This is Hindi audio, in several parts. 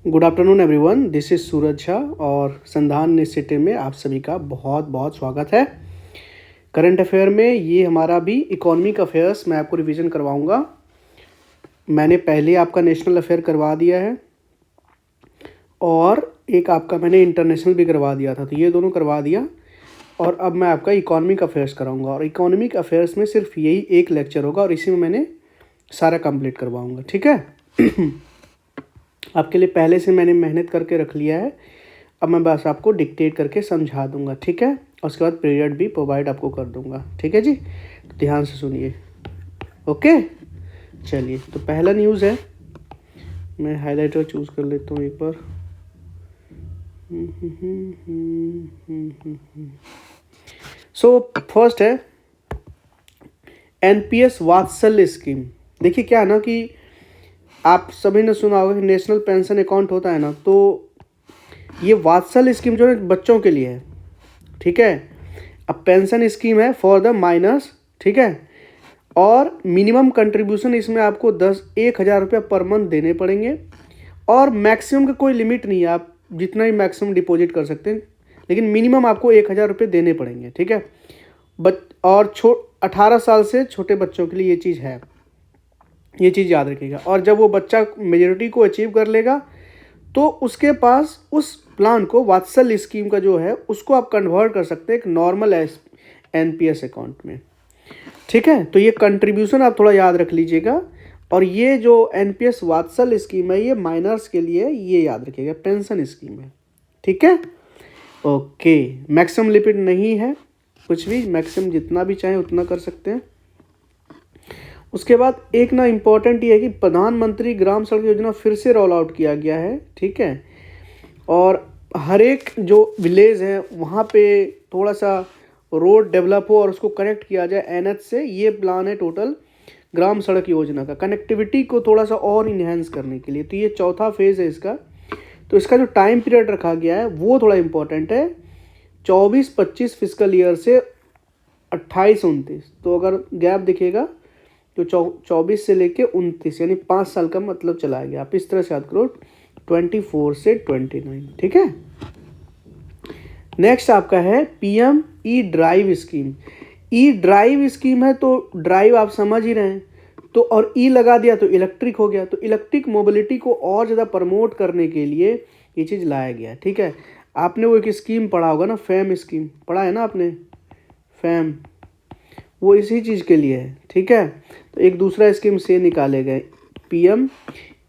Good afternoon everyone, this is Suraj Jha और संधान इनिशिएटिव में आप सभी का बहुत बहुत स्वागत है। करंट अफेयर में ये हमारा भी इकोनॉमिक अफेयर्स मैं आपको रिवीजन करवाऊंगा। मैंने पहले आपका नेशनल अफेयर करवा दिया है और एक आपका मैंने इंटरनेशनल भी करवा दिया था, तो ये दोनों करवा दिया और अब मैं आपका इकोनॉमिक अफेयर्स कराऊंगा। और इकोनॉमिक अफेयर्स में सिर्फ यही एक लेक्चर होगा और इसी में मैंने सारा कंप्लीट करवाऊँगा, ठीक है। आपके लिए पहले से मैंने मेहनत करके रख लिया है, अब मैं बस आपको डिक्टेट करके समझा दूंगा, ठीक है। और उसके बाद पीरियड भी प्रोवाइड आपको कर दूंगा, ठीक है जी। तो ध्यान से सुनिए, ओके। चलिए, तो पहला न्यूज़ है, मैं हाइलाइटर चूज़ कर लेता हूँ एक बार। सो फर्स्ट है एनपीएस वात्सल्य स्कीम। देखिए क्या है ना कि आप सभी ने सुना होगा कि नेशनल पेंशन अकाउंट होता है ना, तो ये वात्सल्य स्कीम जो है बच्चों के लिए है, ठीक है। अब पेंशन स्कीम है फॉर द माइनर्स, ठीक है। और मिनिमम कंट्रीब्यूशन इसमें आपको 1,000 रुपया पर मंथ देने पड़ेंगे और मैक्सिमम का कोई लिमिट नहीं है, आप जितना ही मैक्सिमम डिपॉजिट कर सकते हैं, लेकिन मिनिमम आपको 1,000 रुपये देने पड़ेंगे, ठीक है। और 18 साल से छोटे बच्चों के लिए ये चीज़ है, ये चीज़ याद रखिएगा। और जब वो बच्चा मेजोरिटी को अचीव कर लेगा तो उसके पास उस प्लान को वात्सल्य स्कीम का जो है उसको आप कन्वर्ट कर सकते हैं एक नॉर्मल एनपीएस अकाउंट में, ठीक है। तो ये कंट्रीब्यूशन आप थोड़ा याद रख लीजिएगा। और ये जो एनपीएस वात्सल्य स्कीम है ये माइनर्स के लिए, ये याद रखिएगा, पेंशन स्कीम है, ठीक है। ओके, मैक्सिमम लिमिट नहीं है, कुछ भी मैक्सिमम जितना भी चाहे उतना कर सकते हैं। उसके बाद एक ना इम्पॉर्टेंट ये है कि प्रधानमंत्री ग्राम सड़क योजना फिर से रोल आउट किया गया है, ठीक है। और हर एक जो विलेज है वहाँ पे थोड़ा सा रोड डेवलप हो और उसको कनेक्ट किया जाए एनएच से, ये प्लान है टोटल ग्राम सड़क योजना का, कनेक्टिविटी को थोड़ा सा और इन्हेंस करने के लिए। तो ये चौथा फेज़ है इसका। तो इसका जो टाइम पीरियड रखा गया है वो थोड़ा इम्पोर्टेंट है, 24-25 फिजिकल ईयर से 28-29। तो अगर गैप दिखेगा तो 24 से लेके 29 यानी 5 साल का मतलब चलाया गया। आप इस तरह से याद करो, 24 से 29, ठीक है। नेक्स्ट आपका है PM E drive scheme. E drive scheme है तो ड्राइव आप समझ ही रहे हैं, तो और ई लगा दिया तो इलेक्ट्रिक हो गया। तो इलेक्ट्रिक मोबिलिटी को और ज़्यादा प्रमोट करने के लिए ये चीज़ लाया गया, ठीक है। आपने वो एक स्कीम पढ़ा होगा ना, फैम स्कीम पढ़ा है ना आपने, फैम, वो इसी चीज़ के लिए है, ठीक है। तो एक दूसरा स्कीम से निकाले गए, पीएम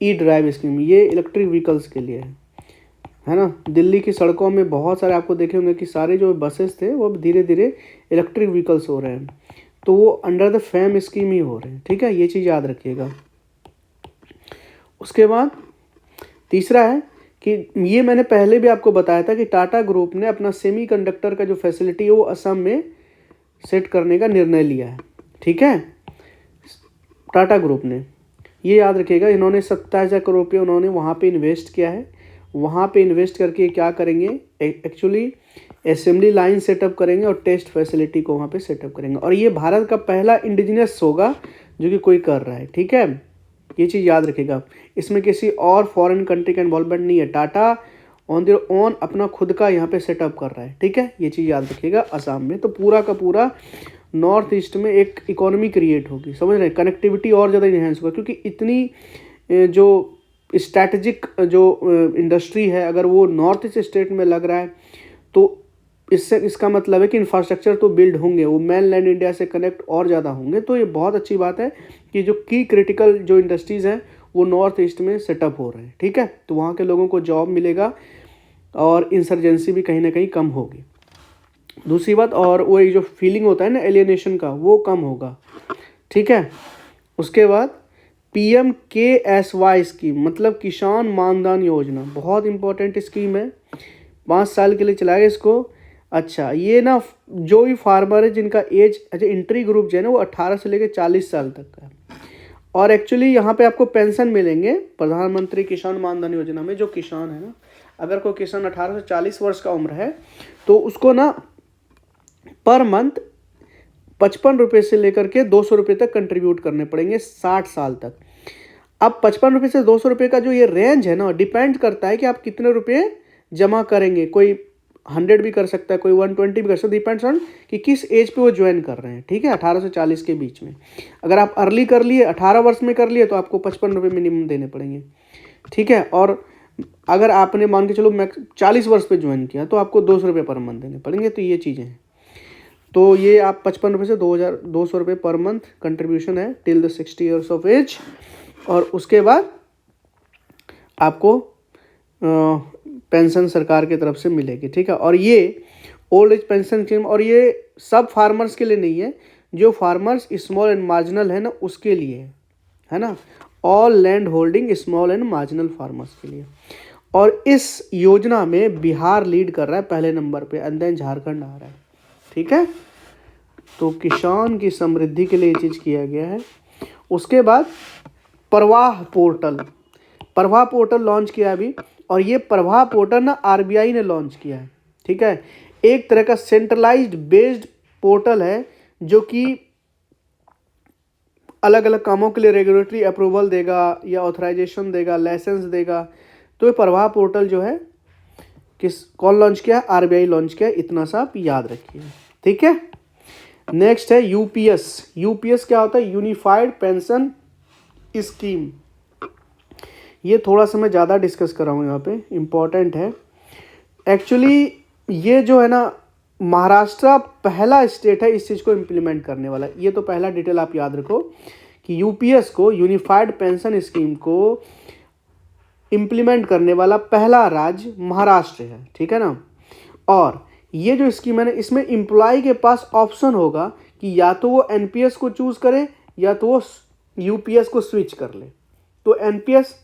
ई ड्राइव स्कीम, ये इलेक्ट्रिक व्हीकल्स के लिए है ना। दिल्ली की सड़कों में बहुत सारे आपको देखे होंगे कि सारे जो बसेस थे वो धीरे धीरे इलेक्ट्रिक व्हीकल्स हो रहे हैं, तो वो अंडर द फैम स्कीम ही हो रहे हैं, ठीक है। ये चीज़ याद रखिएगा। उसके बाद तीसरा है कि ये मैंने पहले भी आपको बताया था कि टाटा ग्रुप ने अपना सेमीकंडक्टर का जो फैसिलिटी है वो असम में सेट करने का निर्णय लिया है, ठीक है। टाटा ग्रुप ने, ये याद रखिएगा, इन्होंने 27,000 करोड़ रुपये उन्होंने वहाँ पे इन्वेस्ट किया है। वहाँ पे इन्वेस्ट करके क्या करेंगे, एक्चुअली असेंबली लाइन सेटअप करेंगे और टेस्ट फैसिलिटी को वहाँ पे सेटअप करेंगे। और ये भारत का पहला इंडिजिनस होगा जो कि कोई कर रहा है, ठीक है। ये चीज़ याद रखिएगा, इसमें किसी और फॉरेन कंट्री का इन्वॉल्वमेंट नहीं है, टाटा ऑन देयर ओन अपना खुद का यहाँ पे सेटअप कर रहा है, ठीक है। ये चीज़ याद रखिएगा असम में। तो पूरा का पूरा नॉर्थ ईस्ट में एक इकोनॉमी क्रिएट होगी, समझ रहे हैं, कनेक्टिविटी और ज़्यादा इन्हेंस होगा, क्योंकि इतनी जो स्ट्रैटेजिक जो इंडस्ट्री है अगर वो नॉर्थ ईस्ट स्टेट में लग रहा है तो इससे इसका मतलब है कि इंफ्रास्ट्रक्चर तो बिल्ड होंगे, वो मेनलैंड इंडिया से कनेक्ट और ज़्यादा होंगे। तो ये बहुत अच्छी बात है कि जो की क्रिटिकल जो इंडस्ट्रीज़ हैं वो नॉर्थ ईस्ट में सेटअप हो रहे हैं, ठीक है। तो वहाँ के लोगों को जॉब मिलेगा और इंसर्जेंसी भी कहीं ना कहीं कम होगी। दूसरी बात, और वो एक जो फीलिंग होता है ना एलियनेशन का, वो कम होगा, ठीक है। उसके बाद PMKSY स्कीम, मतलब किसान मानधन योजना, बहुत इंपॉर्टेंट स्कीम है, 5 साल के लिए चलाएगा इसको। अच्छा, ये ना जो भी फार्मर है जिनका एज, अच्छा एंट्री ग्रुप जो है ना वो 18 से लेकर 40 साल तक का है। और एक्चुअली यहाँ पे आपको पेंशन मिलेंगे प्रधानमंत्री किसान मानधन योजना में। जो किसान है ना, अगर कोई किसान 18 से 40 वर्ष का उम्र है तो उसको ना पर मंथ 55 रुपये से लेकर के 200 रुपये तक कंट्रीब्यूट करने पड़ेंगे 60 साल तक। अब 55 रुपये से 200 रुपये का जो ये रेंज है ना, डिपेंड करता है कि आप कितने रुपये जमा करेंगे। कोई 100 भी कर सकता है, कोई 120 भी कर सकता है, डिपेंड्स ऑन कि किस एज पे वो ज्वाइन कर रहे हैं। ठीक है, 18 से 40 के बीच में। अगर आप अर्ली कर लिए, 18 वर्ष में कर लिए, तो आपको 55 रुपये मिनिमम देने पड़ेंगे। ठीक है, और अगर आपने मान के चलो मैक्स 40 वर्ष पे ज्वाइन किया तो आपको 200 रुपये पर मंथ देने पड़ेंगे। तो ये चीज़ें हैं। तो ये आप 55 रुपये से 200 रुपये पर मंथ कंट्रीब्यूशन है till the 60 years of age. और उसके बाद आपको पेंशन सरकार की तरफ से मिलेगी। ठीक है, और ये ओल्ड एज पेंशन स्कीम, और ये सब फार्मर्स के लिए नहीं है, जो फार्मर्स स्मॉल एंड मार्जिनल है ना उसके लिए है ना, all land holding small and marginal farmers के लिए। और इस योजना में बिहार लीड कर रहा है पहले नंबर पे, एंड देन झारखंड आ रहा है। ठीक है, तो किसान की समृद्धि के लिए ये चीज़ किया गया है। उसके बाद प्रवाह पोर्टल लॉन्च किया अभी, और ये प्रवाह पोर्टल ना आरबीआई ने लॉन्च किया है। ठीक है, एक तरह का सेंट्रलाइज्ड बेस्ड पोर्टल है जो कि अलग अलग कामों के लिए रेगुलेटरी अप्रूवल देगा या ऑथराइजेशन देगा, लाइसेंस देगा। तो ये प्रवाह पोर्टल जो है कौन लॉन्च किया? आरबीआई लॉन्च किया। इतना सा आप याद रखिए। ठीक है, नेक्स्ट है यूपीएस क्या होता है? Unified pension scheme. ये थोड़ा सा मैं ज़्यादा डिस्कस कर रहा हूँ यहाँ पे, इम्पॉर्टेंट है एक्चुअली। ये जो है ना, महाराष्ट्र पहला स्टेट है इस चीज़ को इम्प्लीमेंट करने वाला। ये तो पहला डिटेल आप याद रखो कि यूपीएस को, यूनिफाइड पेंशन स्कीम को इम्प्लीमेंट करने वाला पहला राज्य महाराष्ट्र है। ठीक है ना, और ये जो स्कीम है ना, इसमें एम्प्लॉय के पास ऑप्शन होगा कि या तो वो एनपीएस को चूज़ करे या तो वो यूपीएस को स्विच कर ले। तो एनपीएस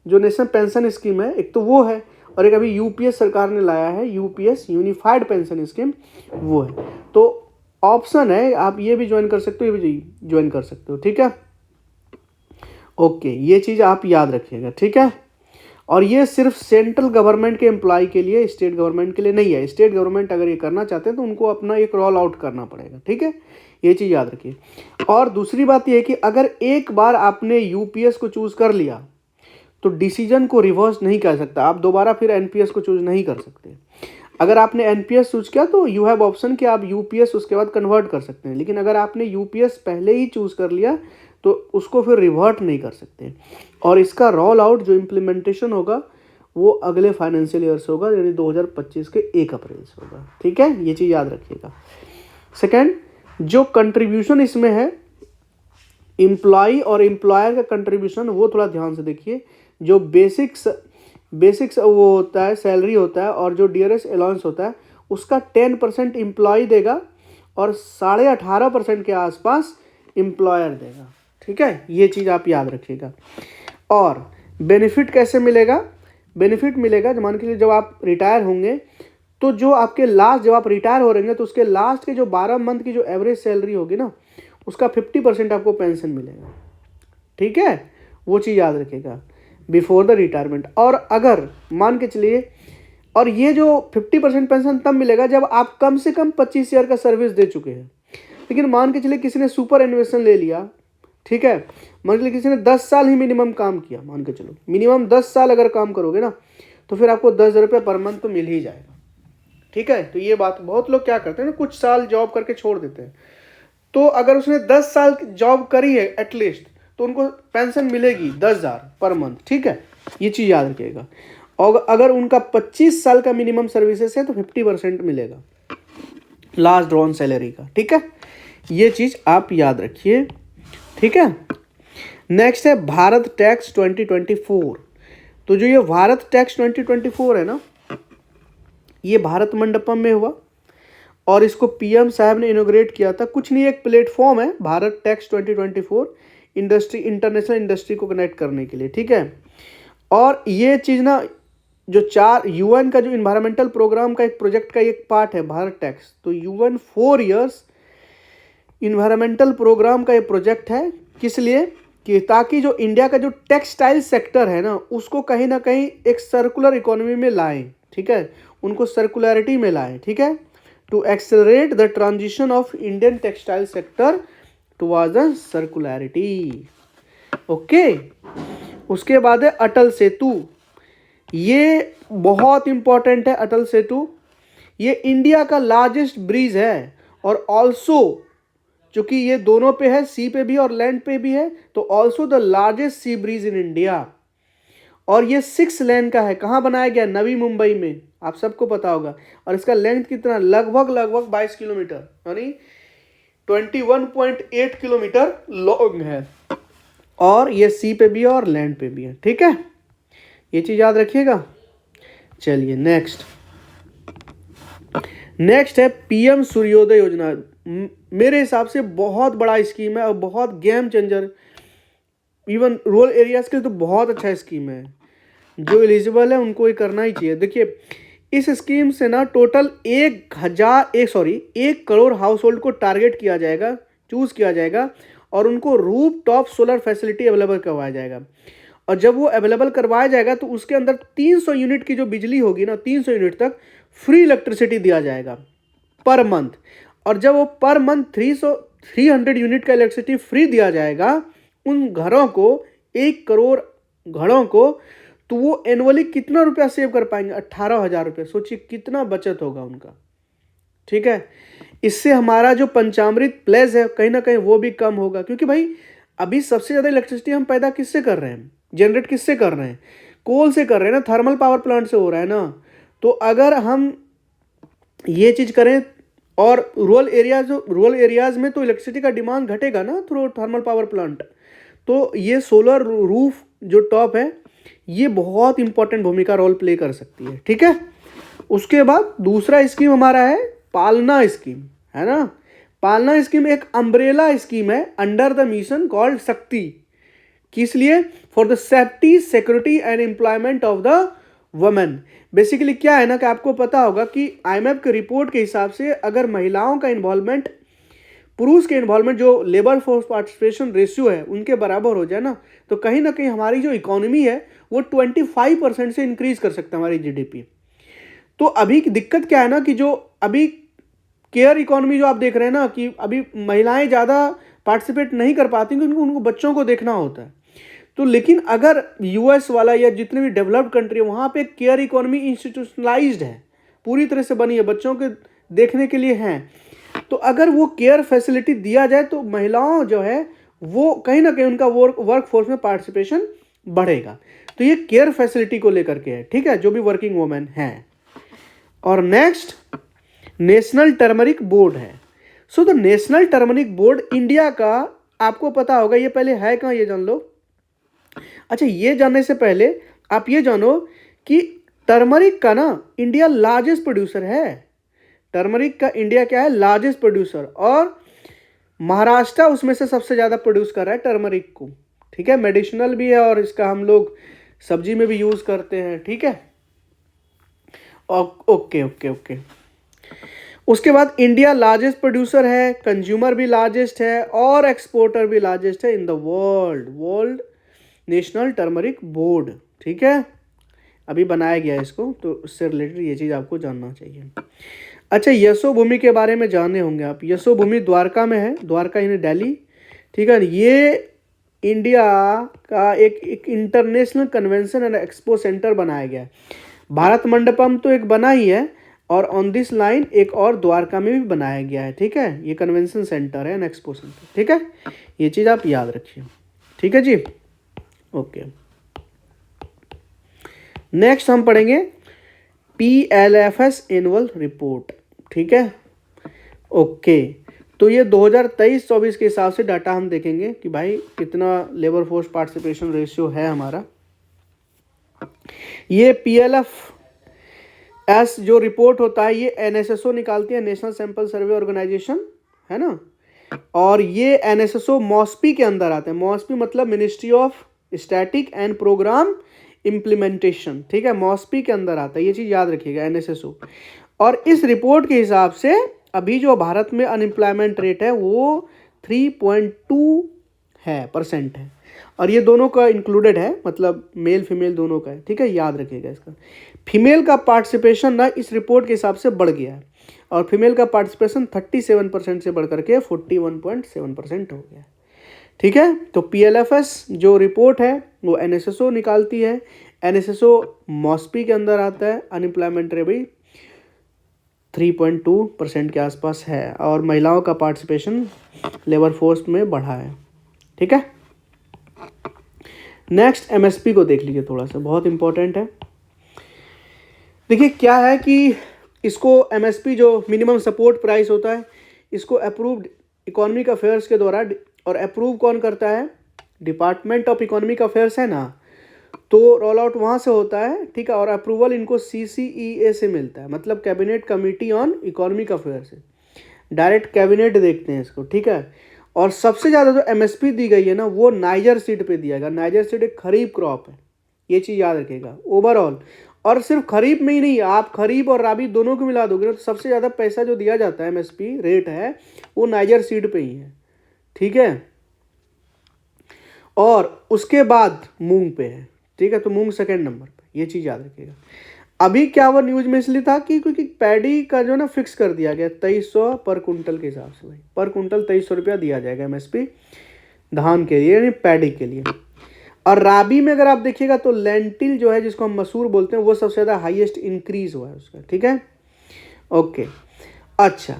जो नेशनल पेंशन स्कीम है, एक तो वो है, और एक अभी यूपीएस सरकार ने लाया है, यूपीएस यूनिफाइड पेंशन स्कीम, वो है। तो ऑप्शन है, आप ये भी ज्वाइन कर सकते हो, ये भी ज्वाइन कर सकते हो। ठीक है, ओके, ये चीज़ आप याद रखिएगा। ठीक है, और ये सिर्फ सेंट्रल गवर्नमेंट के एम्प्लॉय के लिए, स्टेट गवर्नमेंट के लिए नहीं है। स्टेट गवर्नमेंट अगर ये करना चाहते हैं तो उनको अपना एक रोल आउट करना पड़ेगा। ठीक है, ये चीज़ याद रखिए। और दूसरी बात ये है कि अगर एक बार आपने यूपीएस को चूज़ कर लिया तो डिसीजन को रिवर्स नहीं कर सकता, आप दोबारा फिर एनपीएस को चूज़ नहीं कर सकते। अगर आपने एनपीएस चूज़ किया तो यू हैव ऑप्शन कि आप यूपीएस उसके बाद कन्वर्ट कर सकते हैं, लेकिन अगर आपने यूपीएस पहले ही चूज़ कर लिया तो उसको फिर रिवर्ट नहीं कर सकते। और इसका रोल आउट जो इम्प्लीमेंटेशन होगा वो अगले फाइनेंशियल ईयर से होगा, यानी 2025 के 1 अप्रैल से होगा। ठीक है, ये चीज़ याद रखिएगा। सेकेंड, जो कंट्रीब्यूशन इसमें है एम्प्लॉय और एम्प्लॉयर का कंट्रीब्यूशन, वो थोड़ा ध्यान से देखिए। जो बेसिक्स वो होता है, सैलरी होता है, और जो डीआरएस अलाउंस होता है उसका 10% एम्प्लॉय देगा और 18.5% के आसपास एम्प्लॉयर देगा। ठीक है, ये चीज़ आप याद रखिएगा। और बेनिफिट कैसे मिलेगा? बेनिफिट मिलेगा मान के लिए जब आप रिटायर होंगे तो जो आपके लास्ट, जब आप रिटायर हो रहेंगे तो उसके लास्ट के जो 12 मंथ की जो एवरेज सैलरी होगी ना, उसका 50% आपको पेंशन मिलेगा। ठीक है, वो चीज़ याद रखिएगा बिफोर द रिटायरमेंट। और अगर मान के चलिए, और ये जो 50% पेंशन तब मिलेगा जब आप कम से कम 25 ईयर का सर्विस दे चुके हैं। लेकिन मान के चलिए किसी ने सुपर एनुएशन ले लिया, ठीक है, मान के चलिए किसी ने 10 साल ही मिनिमम काम किया, मान के चलो मिनिमम 10 साल अगर काम करोगे ना तो फिर आपको 10,000 रुपये पर मंथ तो मिल ही जाएगा। ठीक है, तो ये बात बहुत लोग क्या करते हैं ना, कुछ साल जॉब करके छोड़ देते हैं। तो अगर उसने 10 साल जॉब करी है एटलीस्ट, तो उनको पेंशन मिलेगी 10,000 पर मंथ। ठीक है, ये चीज़ याद रखिएगा। और अगर उनका 25 साल का मिनिमम सर्विसेज है तो 50% मिलेगा लास्ट ड्रॉन सैलरी का। ठीक है, ये चीज़ आप याद रखिए। ठीक है, नेक्स्ट है भारत टैक्स 2024। तो जो ये भारत टैक्स 2024 है ना, ये भारत मंडपम में हुआ और इसको पीएम साहब ने इनोग्रेट किया था। कुछ नहीं, एक प्लेटफॉर्म है भारत टैक्स 2024 इंटरनेशनल इंडस्ट्री को कनेक्ट करने के लिए। ठीक है, और ये चीज़ ना जो 4 यूएन का जो इन्वायरमेंटल प्रोग्राम का एक प्रोजेक्ट का एक पार्ट है भारत टैक्स। तो यूएन 4 इयर्स इन्वायरमेंटल प्रोग्राम का ये प्रोजेक्ट है, किस लिए कि ताकि जो इंडिया का जो टेक्सटाइल सेक्टर है ना उसको कहीं ना कहीं एक सर्कुलर इकोनॉमी में लाएं। ठीक है, उनको सर्कुलरिटी में लाएं। ठीक है, to accelerate the transition of Indian textile sector towards the circularity. Okay, उसके बाद है अटल सेतु, ये बहुत इंपॉर्टेंट है। अटल सेतु ये इंडिया का लार्जेस्ट ब्रिज है, और ऑल्सो चूंकि ये दोनों पे है, सी पे भी और लैंड पे भी है, तो also the largest C bridge in India. और ये 6 लेन का है। कहाँ बनाया गया? नवी मुंबई में, आप सबको पता होगा। और इसका लेंथ कितना? लगभग 22 किलोमीटर, यानी 21.8 किलोमीटर लॉन्ग है। और ये सी पे भी है और लैंड पे भी है, ठीक है, ये चीज याद रखिएगा। चलिए नेक्स्ट है पीएम सूर्योदय योजना। मेरे हिसाब से बहुत बड़ा स्कीम है और बहुत game changer, even rural areas के लिए तो बहुत अच्छा स्कीम है। जो एलिजिबल है उनको ये करना ही चाहिए। देखिए इस स्कीम से ना टोटल 1 करोड़ हाउस होल्ड को टारगेट किया जाएगा, चूज किया जाएगा, और उनको roof top solar facility available करवाया जाएगा। और जब वो अवेलेबल करवाया जाएगा तो उसके अंदर 300 यूनिट की जो बिजली होगी ना, 300 यूनिट तक फ्री इलेक्ट्रिसिटी दिया जाएगा पर मंथ। और जब वो पर मंथ 300 यूनिट का इलेक्ट्रिसिटी फ्री दिया जाएगा उन घरों को, 1 करोड़ घरों को, तो वो एनुअली कितना रुपया सेव कर पाएंगे? 18,000 रुपये। सोचिए कितना बचत होगा उनका, ठीक है। इससे हमारा जो पंचामृत प्लेस है कहीं ना कहीं वो भी कम होगा, क्योंकि भाई अभी सबसे ज़्यादा इलेक्ट्रिसिटी हम पैदा किससे कर रहे हैं? जनरेट किससे कर रहे हैं? कोल से कर रहे हैं ना, थर्मल पावर प्लांट से हो रहा है ना। तो अगर हम ये चीज़ करें, और रूरल एरियाज में तो इलेक्ट्रिसिटी का डिमांड घटेगा ना थ्रू थर्मल पावर प्लांट, तो ये सोलर रूफ जो टॉप है ये बहुत इंपॉर्टेंट भूमिका रोल प्ले कर सकती है, ठीक है। उसके बाद दूसरा स्कीम हमारा है पालना स्कीम, है ना। पालना स्कीम एक अम्ब्रेला स्कीम है अंडर द मिशन कॉल्ड शक्ति। किस लिए? For the safety, security and employment of the women. Basically क्या है ना कि आपको पता होगा कि आईएमएफ के रिपोर्ट के हिसाब से अगर महिलाओं का इन्वॉल्वमेंट पुरुष के इन्वॉल्वमेंट, जो लेबर फोर्स पार्टिसिपेशन रेशियो है उनके बराबर हो जाए ना, तो कहीं ना कहीं हमारी जो इकोनॉमी है वो 25% से इंक्रीज कर सकता है हमारी जीडीपी। तो अभी की दिक्कत क्या है ना कि जो अभी केयर इकोनॉमी जो आप देख रहे हैं ना, कि अभी महिलाएं ज़्यादा पार्टिसिपेट नहीं कर पाती क्योंकि उनको बच्चों को देखना होता है। तो लेकिन अगर यूएस वाला या जितने भी डेवलप्ड कंट्री है वहाँ पे केयर इकोनॉमी इंस्टीट्यूशनलाइज्ड है, पूरी तरह से बनी है, बच्चों के देखने के लिए हैं। तो अगर वो केयर फैसिलिटी दिया जाए तो महिलाओं जो है वो कहीं ना कहीं उनका वर्क फोर्स में पार्टिसिपेशन बढ़ेगा। तो ये केयर फैसिलिटी को लेकर के है, ठीक है, जो भी वर्किंग वुमेन हैं। और नेक्स्ट नेशनल टर्मरिक बोर्ड है। So the national turmeric board India का, आपको पता होगा ये पहले है कहाँ, ये जान लो। अच्छा, ये जानने से पहले आप ये जानो कि टर्मरिक का ना इंडिया लार्जेस्ट प्रोड्यूसर है। टर्मरिक का इंडिया क्या है? लार्जेस्ट प्रोड्यूसर, और महाराष्ट्र उसमें से सबसे ज़्यादा प्रोड्यूस कर रहा है टर्मरिक को, ठीक है। मेडिसिनल भी है और इसका हम लोग सब्जी में भी यूज़ करते हैं, ठीक है। Okay okay okay. उसके बाद इंडिया लार्जेस्ट प्रोड्यूसर है, कंज्यूमर भी लार्जेस्ट है और एक्सपोर्टर भी लार्जेस्ट है इन the world national turmeric board, ठीक है। अभी बनाया गया है इसको, तो उससे रिलेटेड ये चीज़ आपको जानना चाहिए। अच्छा, यशोभूमि के बारे में जाने होंगे आप। यशोभूमि द्वारका में है, द्वारका यानी दिल्ली, ठीक है। ये इंडिया का एक international convention and expo centre बनाया गया है। भारत मंडपम तो एक बना ही है, और ऑन दिस लाइन एक और द्वारका में भी बनाया गया है, ठीक है। ये कन्वेंशन सेंटर है एंड एक्सपो सेंटर, ठीक है। ये चीज़ आप याद रखिए, ठीक है जी। ओके, नेक्स्ट हम पढ़ेंगे PLFS एनुअल रिपोर्ट, ठीक है। ओके, तो ये 2023-24 के हिसाब से डाटा हम देखेंगे कि भाई कितना लेबर फोर्स पार्टिसिपेशन रेशियो है हमारा। ये PLFS जो रिपोर्ट होता है ये NSSO निकालती है, नेशनल सैंपल सर्वे ऑर्गेनाइजेशन, है ना। और ये NSSO मॉस्पी के अंदर आता है। मॉस्पी मतलब ministry of static and programme implementation, ठीक है, मॉस्पी के अंदर आता है, ये चीज़ याद रखिएगा, NSSO। और इस रिपोर्ट के हिसाब से अभी जो भारत में अनएम्प्लॉयमेंट रेट है वो 3.2% है, और ये दोनों का इंक्लूडेड है, मतलब मेल फीमेल दोनों का है, ठीक है, याद रखिएगा इसका। फीमेल का पार्टिसिपेशन ना इस रिपोर्ट के हिसाब से बढ़ गया है, और फीमेल का पार्टिसिपेशन 37% से बढ़ करके 41.7% हो गया है, ठीक है। तो PLFS जो रिपोर्ट है वो एनएसएसओ निकालती है। एनएसएसओ मॉस्पी के अंदर आता है। अनएम्प्लॉयमेंट रेट भी 3.2% के आसपास है और महिलाओं का पार्टिसिपेशन लेबर फोर्स में बढ़ा है। ठीक है, नेक्स्ट एमएसपी को देख लीजिए, थोड़ा सा बहुत इंपॉर्टेंट है। देखिए क्या है कि इसको एमएसपी जो मिनिमम सपोर्ट प्राइस होता है, इसको अप्रूव्ड इकोनॉमिक अफेयर्स के द्वारा, और अप्रूव कौन करता है? डिपार्टमेंट ऑफ इकोनॉमिक अफेयर्स है ना, तो रोल आउट वहाँ से होता है। ठीक है, और अप्रूवल इनको CCEA से मिलता है, मतलब cabinet committee on economic affairs से। डायरेक्ट कैबिनेट देखते हैं इसको। ठीक है, और सबसे ज़्यादा जो एमएसपी दी गई है ना, वो नाइजर सीड पे दिया गया। नाइजर सीड एक खरीफ क्रॉप है, ये चीज़ याद रखिएगा ओवरऑल। और सिर्फ खरीफ में ही नहीं, आप खरीफ और राबी दोनों को मिला दोगे ना, तो सबसे ज़्यादा पैसा जो दिया जाता है एमएसपी रेट है वो नाइजर सीड पे ही है। ठीक है, और उसके बाद मूंग पे है। ठीक है, तो मूंग सेकेंड नंबर पे, ये चीज़ याद रखिएगा। अभी क्या वो न्यूज में इसलिए था कि क्योंकि पैडी का जो ना फिक्स कर दिया गया 2300 पर कुंटल के हिसाब से, भाई पर कुंटल 2300 रुपया दिया जाएगा एमएसपी धान के लिए, यानी पैडी के लिए। और राबी में अगर आप देखिएगा तो लेंटिल जो है, जिसको हम मसूर बोलते हैं, वो सबसे ज़्यादा हाईएस्ट इंक्रीज हुआ है उसका। ठीक है, ओके। अच्छा,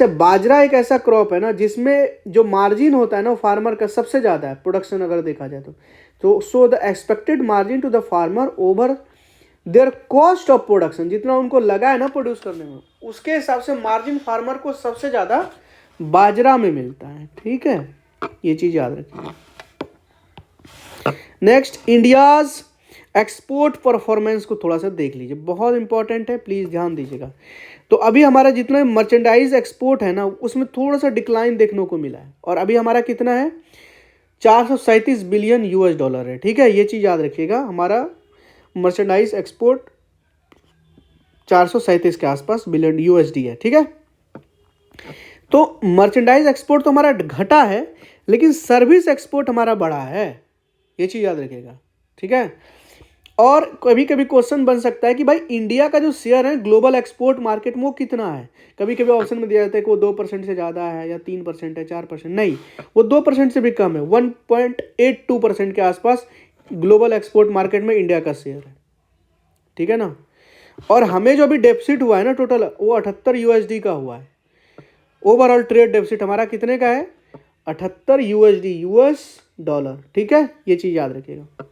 बाजरा एक ऐसा क्रॉप है ना जिसमें जो मार्जिन होता है ना फार्मर का सबसे ज़्यादा है, प्रोडक्शन अगर देखा जाए तो so the expected margin to the farmer over their cost of production, जितना उनको लगा है ना प्रोड्यूस करने में, उसके हिसाब से मार्जिन फार्मर को सबसे ज़्यादा बाजरा में मिलता है। ठीक है, ये चीज़ याद रखिए। नेक्स्ट, इंडियाज एक्सपोर्ट परफॉर्मेंस को थोड़ा सा देख लीजिए, बहुत इंपॉर्टेंट है, प्लीज़ ध्यान दीजिएगा। तो अभी हमारा जितना मर्चेंडाइज एक्सपोर्ट है ना, उसमें थोड़ा सा डिक्लाइन देखने को मिला है, और अभी हमारा कितना है? 437 बिलियन US$ है। ठीक है, ये चीज़ याद रखिएगा, हमारा मर्चेंडाइज एक्सपोर्ट 437 के आसपास बिलियन USD है। ठीक है, तो मर्चेंडाइज एक्सपोर्ट तो हमारा घटा है, लेकिन सर्विस एक्सपोर्ट हमारा बढ़ा है, ये चीज़ याद रखिएगा। ठीक है, और कभी कभी क्वेश्चन बन सकता है कि भाई इंडिया का जो शेयर है ग्लोबल एक्सपोर्ट मार्केट में वो कितना है? कभी कभी ऑप्शन में दिया जाता है कि वो 2% से ज़्यादा है, या 3% है, 4%, नहीं, वो 2% से भी कम है। 1.82% के आसपास ग्लोबल एक्सपोर्ट मार्केट में इंडिया का शेयर है। ठीक है ना, और हमें जो अभी डेफिसिट हुआ है ना टोटल, वो 78 USD का हुआ है। ओवरऑल ट्रेड डेफिसिट हमारा कितने का है? 78 US$। ठीक है, ये चीज़ याद रखिएगा।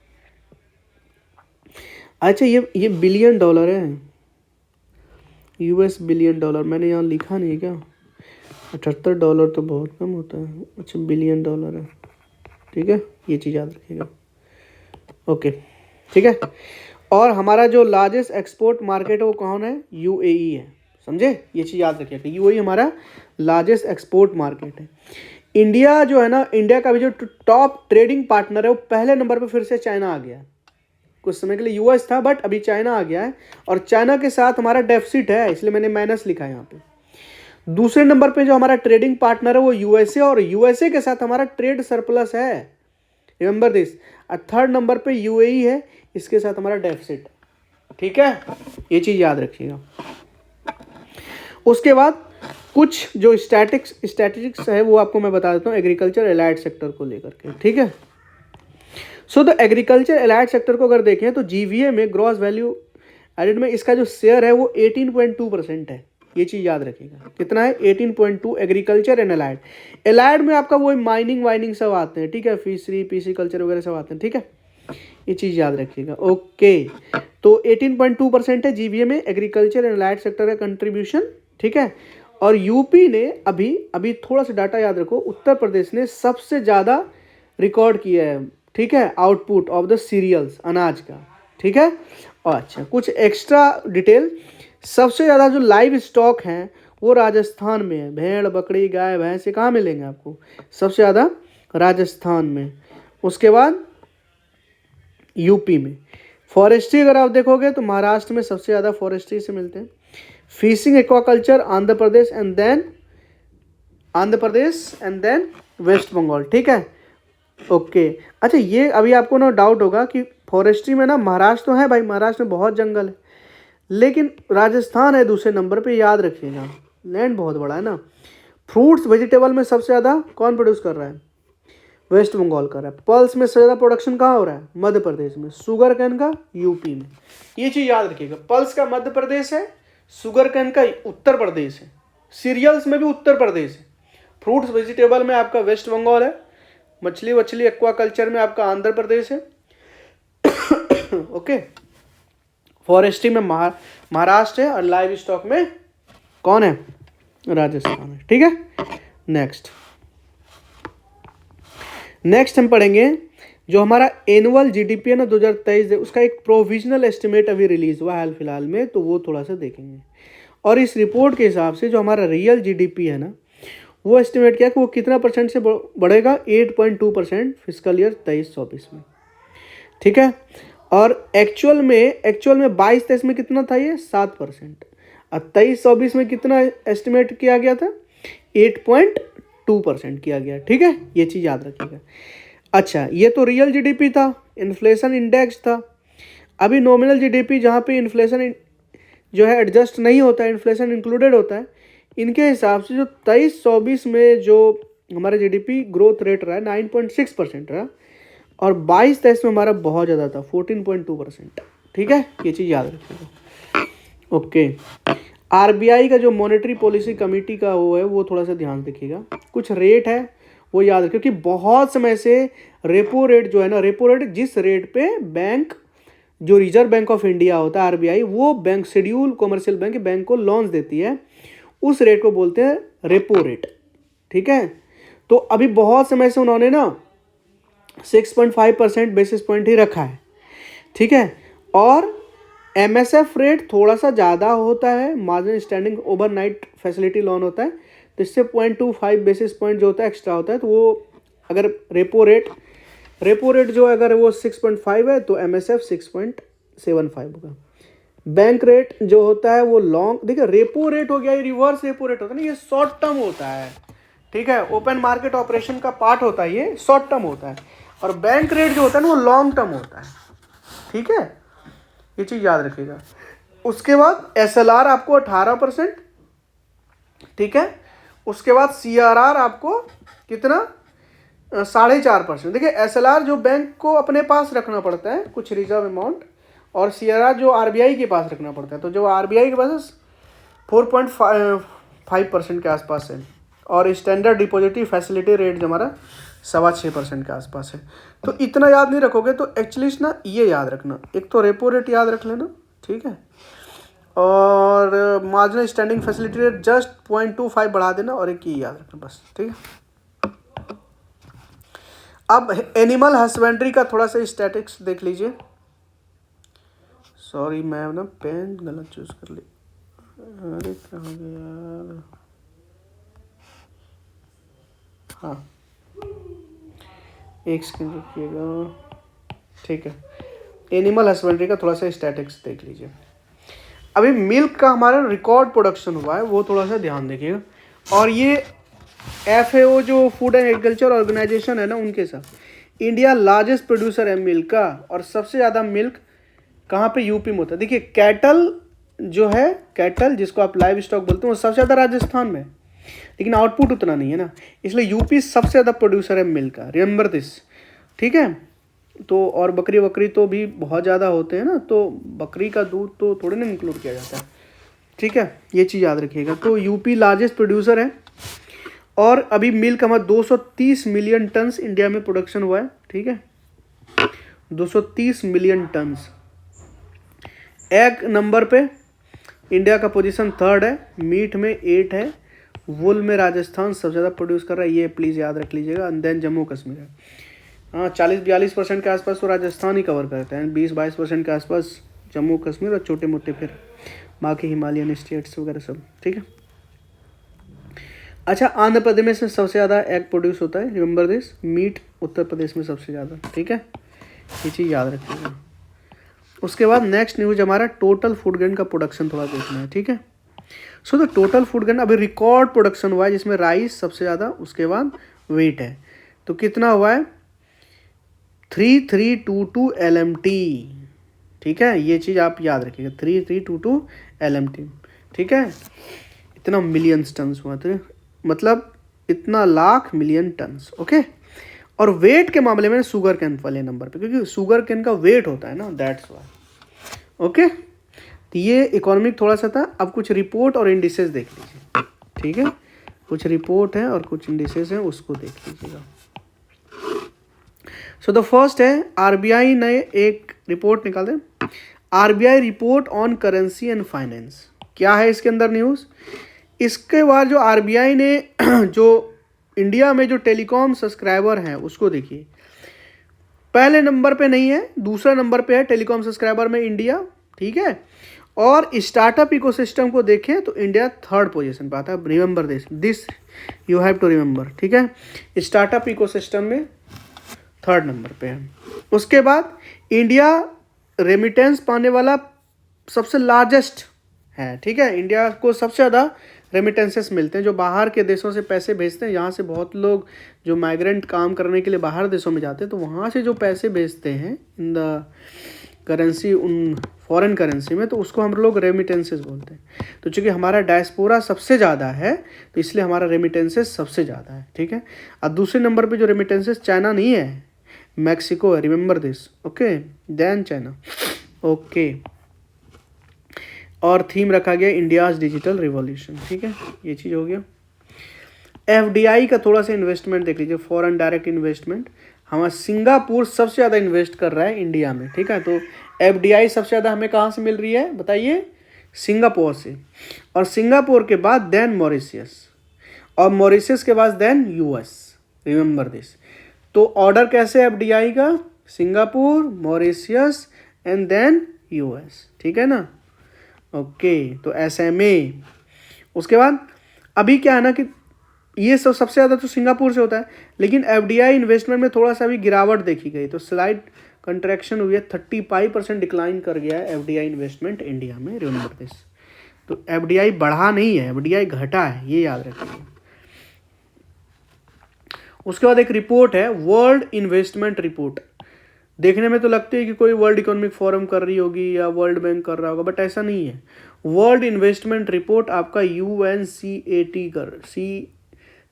अच्छा, ये बिलियन डॉलर है, US बिलियन डॉलर, मैंने यहाँ लिखा नहीं है क्या? $78 तो बहुत कम होता है। अच्छा, बिलियन डॉलर है। ठीक है, ये चीज़ याद रखिएगा। ओके, ठीक है, और हमारा जो लार्जेस्ट एक्सपोर्ट मार्केट है वो कौन है? UAE है, समझे? ये चीज़ याद रखिएगा, UAE हमारा लार्जेस्ट एक्सपोर्ट मार्केट है। इंडिया जो है ना, इंडिया का भी जो टॉप ट्रेडिंग पार्टनर है वो पहले नंबर पे फिर से चाइना आ गया है। कुछ समय के लिए US था, बट अभी चाइना आ गया है, और चाइना के साथ हमारा डेफिसिट है, इसलिए मैंने माइनस लिखा है यहाँ पे। दूसरे नंबर पे जो हमारा ट्रेडिंग पार्टनर है वो USA, और USA के साथ हमारा ट्रेड सरप्लस है, रिमेंबर दिस। थर्ड नंबर पे UAE है, इसके साथ हमारा डेफिसिट। ठीक है, ये चीज़ याद रखिएगा। उसके बाद कुछ जो स्टैटिस्टिक्स है वो आपको मैं बता देता हूँ एग्रीकल्चर एलाइड सेक्टर को लेकर के। ठीक है, so the agriculture allied sector को अगर देखें तो GVA में ग्रॉस वैल्यू एडेड में इसका जो शेयर है वो 18.2% है। ये चीज़ याद रखिएगा, कितना है? 18.2 एग्रीकल्चर एंड एलाइड। एलाइड में आपका वो माइनिंग वाइनिंग सब आते हैं। ठीक है, फिशरी, पिसिकल्चर वगैरह सब आते हैं। ठीक है, ये चीज़ याद रखिएगा। ओके, तो 18.2% है GVA में एग्रीकल्चर एंड एलाइड सेक्टर का कंट्रीब्यूशन। ठीक है, और यूपी ने अभी थोड़ा सा डाटा याद रखो, उत्तर प्रदेश ने सबसे ज़्यादा रिकॉर्ड किया है। ठीक है, आउटपुट ऑफ द सीरियल्स, अनाज का। ठीक है, और अच्छा कुछ एक्स्ट्रा डिटेल, सबसे ज़्यादा जो लाइव स्टॉक हैं वो राजस्थान में है। भेड़, बकरी, गाय, भैंस, ये कहाँ मिलेंगे आपको? सबसे ज़्यादा राजस्थान में। उसके बाद यूपी में। फॉरेस्ट्री अगर आप देखोगे तो महाराष्ट्र में सबसे ज़्यादा फॉरेस्ट्री से मिलते हैं। Fishing, aquaculture Andhra Pradesh and then West Bengal. ठीक है, ओके। अच्छा, ये अभी आपको ना डाउट होगा कि फॉरेस्ट्री में ना महाराष्ट्र तो है भाई, महाराष्ट्र में बहुत जंगल है, लेकिन राजस्थान है दूसरे नंबर पे, याद रखिएगा, लैंड बहुत बड़ा है ना। फ्रूट्स वेजिटेबल में सबसे ज़्यादा कौन प्रोड्यूस कर रहा है? वेस्ट बंगाल कर रहा है। पल्स में सबसे ज़्यादा प्रोडक्शन कहाँ हो रहा है? मध्य प्रदेश में। शुगर कैन का यूपी में। ये चीज़ याद रखिएगा, पल्स का मध्य प्रदेश है, शुगर कैन का उत्तर प्रदेश है, सीरियल्स में भी उत्तर प्रदेश है, फ्रूट्स वेजिटेबल में आपका वेस्ट बंगाल है, मछली वछली एक्वाकल्चर में आपका आंध्र प्रदेश है। ओके, फॉरेस्ट्री में महाराष्ट्र है और लाइव स्टॉक में कौन है? राजस्थान है। ठीक है, नेक्स्ट हम पढ़ेंगे जो हमारा एनुअल जीडीपी है ना 2023 है, उसका एक प्रोविजनल एस्टिमेट अभी रिलीज हुआ हाल फिलहाल में, तो वो थोड़ा सा देखेंगे। और इस रिपोर्ट के हिसाब से जो हमारा रियल जीडीपी है ना, वो एस्टिमेट किया कि वो कितना परसेंट से बढ़ेगा? 8.2% फिजिकल ईयर 23-24 में। ठीक है, और एक्चुअल में 22-23 में कितना था? ये 7%। और 23-24 में कितना एस्टिमेट किया गया था? 8.2% किया गया। ठीक है, ये चीज़ याद रखिएगा। अच्छा, ये तो रियल जीडीपी था, इन्फ्लेशन इंडेक्स था। अभी नॉमिनल जीडीपी जहाँ पे इन्फ्लेशन जो है एडजस्ट नहीं होता है, इन्फ्लेशन इंक्लूडेड होता है, इनके हिसाब से जो 23-24 में जो हमारा जीडीपी ग्रोथ रेट रहा है 9.6% रहा, और 22-23 में हमारा बहुत ज़्यादा था 14.2%। ठीक है, ये चीज़ याद रखिएगा। ओके, आरबीआई का जो मॉनेटरी पॉलिसी कमेटी का वो है, वो थोड़ा सा ध्यान रखिएगा। कुछ रेट है वो याद रखिए, क्योंकि बहुत समय से रेपो रेट जो है ना, रेपो रेट जिस रेट पे बैंक जो रिजर्व बैंक ऑफ इंडिया होता है आरबीआई, वो बैंक शेड्यूल कॉमर्शियल बैंक को लोन्स देती है, उस रेट को बोलते हैं रेपो रेट। ठीक है, तो अभी बहुत समय से उन्होंने ना 6.5% बेसिस पॉइंट ही रखा है। ठीक है, और एमएसएफ रेट थोड़ा सा ज़्यादा होता है, margin standing overnight facility loan होता है, तो इससे 0.25 बेसिस पॉइंट जो होता है एक्स्ट्रा होता है। तो वो अगर रेपो रेट जो अगर वो 6.5 है तो एमएसएफ 6.75 होगा। बैंक रेट जो होता है वो लॉन्ग, देखिए रेपो रेट हो गया, ये रिवर्स रेपो रेट होता है ना, ये शॉर्ट टर्म होता है। ठीक है, ओपन मार्केट ऑपरेशन का पार्ट होता है, ये शॉर्ट टर्म होता है। और बैंक रेट जो होता है ना वो लॉन्ग टर्म होता है। ठीक है, ये चीज़ याद रखिएगा। उसके बाद एसएलआर आपको 18%। ठीक है, उसके बाद सीआरआर आपको कितना? 4.5%। देखिए एसएलआर जो बैंक को अपने पास रखना पड़ता है कुछ रिजर्व अमाउंट, और सीआरआर जो आरबीआई के पास रखना पड़ता है। तो जो आरबीआई के पास 4.5% के आसपास है, और स्टैंडर्ड डिपॉजिटरी फैसिलिटी रेट जो हमारा 6.25% के आसपास है। तो इतना याद नहीं रखोगे तो एक्चुअली ना ये याद रखना, एक तो रेपो रेट याद रख लेना। ठीक है, और marginal standing facility rate just 0.25 बढ़ा देना, और एक ये याद रखना बस। ठीक है, अब एनिमल हस्बेंड्री का थोड़ा सा स्टैटिक्स देख लीजिए। सॉरी मैं ना पेन गलत चूज कर ली, अरे कहाँ गया? हाँ, एक सेकंड रुकिएगा। ठीक है, एनिमल हस्बेंड्री का थोड़ा सा स्टैटिक्स देख लीजिए। अभी मिल्क का हमारा रिकॉर्ड प्रोडक्शन हुआ है, वो थोड़ा सा ध्यान देखिएगा। और ये FAO जो फूड एंड एग्रीकल्चर ऑर्गेनाइजेशन है ना, उनके साथ इंडिया लार्जेस्ट प्रोड्यूसर है मिल्क का, और सबसे ज़्यादा मिल्क कहाँ पे? यूपी में होता है। देखिए कैटल जो है, कैटल जिसको आप लाइव स्टॉक बोलते हैं, वो सबसे ज़्यादा राजस्थान में, लेकिन आउटपुट उतना नहीं है ना, इसलिए यूपी सबसे ज़्यादा प्रोड्यूसर है मिल्क का, रिमेंबर दिस। ठीक है, तो और बकरी तो भी बहुत ज़्यादा होते हैं ना, तो बकरी का दूध तो थोड़े ना इंक्लूड किया जाता है। ठीक है, ये चीज़ याद रखिएगा। तो यूपी लार्जेस्ट प्रोड्यूसर है, और अभी मिल्क हमारा 230 मिलियन टन्स इंडिया में प्रोडक्शन हुआ है। ठीक है, 230 मिलियन टन्स। एग नंबर पे इंडिया का पोजीशन 3rd है, मीट में 8 है, वुल में राजस्थान सबसे ज़्यादा प्रोड्यूस कर रहा है, ये प्लीज़ याद रख लीजिएगा। एंड देन जम्मू कश्मीर है। हाँ, 40-42% के आसपास तो राजस्थान ही कवर करते हैं, 20-22% के आसपास जम्मू कश्मीर, और छोटे मोटे फिर बाकी हिमालयन स्टेट्स वगैरह सब। ठीक है, अच्छा आंध्र प्रदेश में सबसे ज़्यादा एग प्रोड्यूस होता है, remember this. Meet Uttar Pradesh में सबसे ज़्यादा। ठीक है, ये चीज़ याद रखिएगा। उसके बाद नेक्स्ट न्यूज हमारा टोटल फूड ग्रेन का प्रोडक्शन थोड़ा देखना है। ठीक है, so the total food grain अभी रिकॉर्ड प्रोडक्शन हुआ है, जिसमें राइस सबसे ज़्यादा, उसके बाद वेट है। तो कितना हुआ है? 3322 LMT। ठीक है, ये चीज़ आप याद रखिएगा, 3322 LMT। ठीक है, इतना मिलियंस टन्स हुआ था, मतलब इतना लाख मिलियन टन्स। ओके, और वेट के मामले में शुगर केन पहले नंबर पे, क्योंकि शुगर केन का वेट होता है ना, दैट्स वाई। ओके, तो ये इकोनॉमिक थोड़ा सा था। अब कुछ रिपोर्ट और इंडिसेस देख लीजिए, ठीक है, कुछ रिपोर्ट है और कुछ इंडिसेस हैं, उसको देख लीजिएगा। सो द फर्स्ट है, आरबीआई ने एक रिपोर्ट निकाल दें, RBI report on currency and finance. क्या है इसके अंदर न्यूज़? इसके बाद जो आरबीआई ने जो इंडिया में जो टेलीकॉम सब्सक्राइबर हैं उसको देखिए, पहले नंबर पे नहीं है, दूसरा नंबर पे है टेलीकॉम सब्सक्राइबर में इंडिया, ठीक है। और स्टार्टअप इकोसिस्टम को देखें तो इंडिया थर्ड पोजीशन पे आता है। Remember this you have to remember, ठीक है, स्टार्टअप इकोसिस्टम में थर्ड नंबर पे है। उसके बाद इंडिया रेमिटेंस पाने वाला सबसे लार्जेस्ट है, ठीक है, इंडिया को सबसे ज़्यादा रेमिटेंसेस मिलते हैं, जो बाहर के देशों से पैसे भेजते हैं। यहाँ से बहुत लोग जो माइग्रेंट काम करने के लिए बाहर देशों में जाते हैं, तो वहाँ से जो पैसे भेजते हैं इन द करेंसी, उन फॉरेन करेंसी में, तो उसको हम लोग रेमिटेंसेस बोलते हैं। तो चूँकि हमारा डायस्पोरा सबसे ज़्यादा है, तो इसलिए हमारा रेमिटेंसेस सबसे ज़्यादा है, ठीक है। अब दूसरे नंबर पर जो रेमिटेंसेस, चाइना नहीं है, मैक्सिको है, remember this, okay, then China, okay. और थीम रखा गया इंडियाज़ डिजिटल रिवॉल्यूशन, ठीक है, ये चीज़ हो गया। एफडीआई का थोड़ा सा इन्वेस्टमेंट देख लीजिए, फॉरेन डायरेक्ट इन्वेस्टमेंट। हमारा सिंगापुर सबसे ज़्यादा इन्वेस्ट कर रहा है इंडिया में, ठीक है। तो एफडीआई सबसे ज़्यादा हमें कहाँ से मिल रही है बताइए? सिंगापुर से। और सिंगापुर के बाद देन मॉरिशियस, और मॉरिशियस के बाद देन यूएस, रिमेंबर दिस। तो ऑर्डर कैसे है एफडीआई का? Singapore, Mauritius and then US, ठीक है ना, ओके। तो एसएमए, उसके बाद अभी क्या है ना कि ये सब सबसे ज़्यादा तो सिंगापुर से होता है, लेकिन एफडीआई इन्वेस्टमेंट में थोड़ा सा भी गिरावट देखी गई, तो स्लाइड कंट्रैक्शन हुई है, 35% डिक्लाइन कर गया है एफडीआई इन्वेस्टमेंट इंडिया में, रिमेंबर दिस। तो एफडीआई बढ़ा नहीं है, एफडीआई घटा है, ये याद रखिए। उसके बाद एक रिपोर्ट है, वर्ल्ड इन्वेस्टमेंट रिपोर्ट। देखने में तो लगती है कि कोई वर्ल्ड इकोनॉमिक फोरम कर रही होगी या वर्ल्ड बैंक कर रहा होगा, बट ऐसा नहीं है। वर्ल्ड इन्वेस्टमेंट रिपोर्ट आपका UNCAT कर,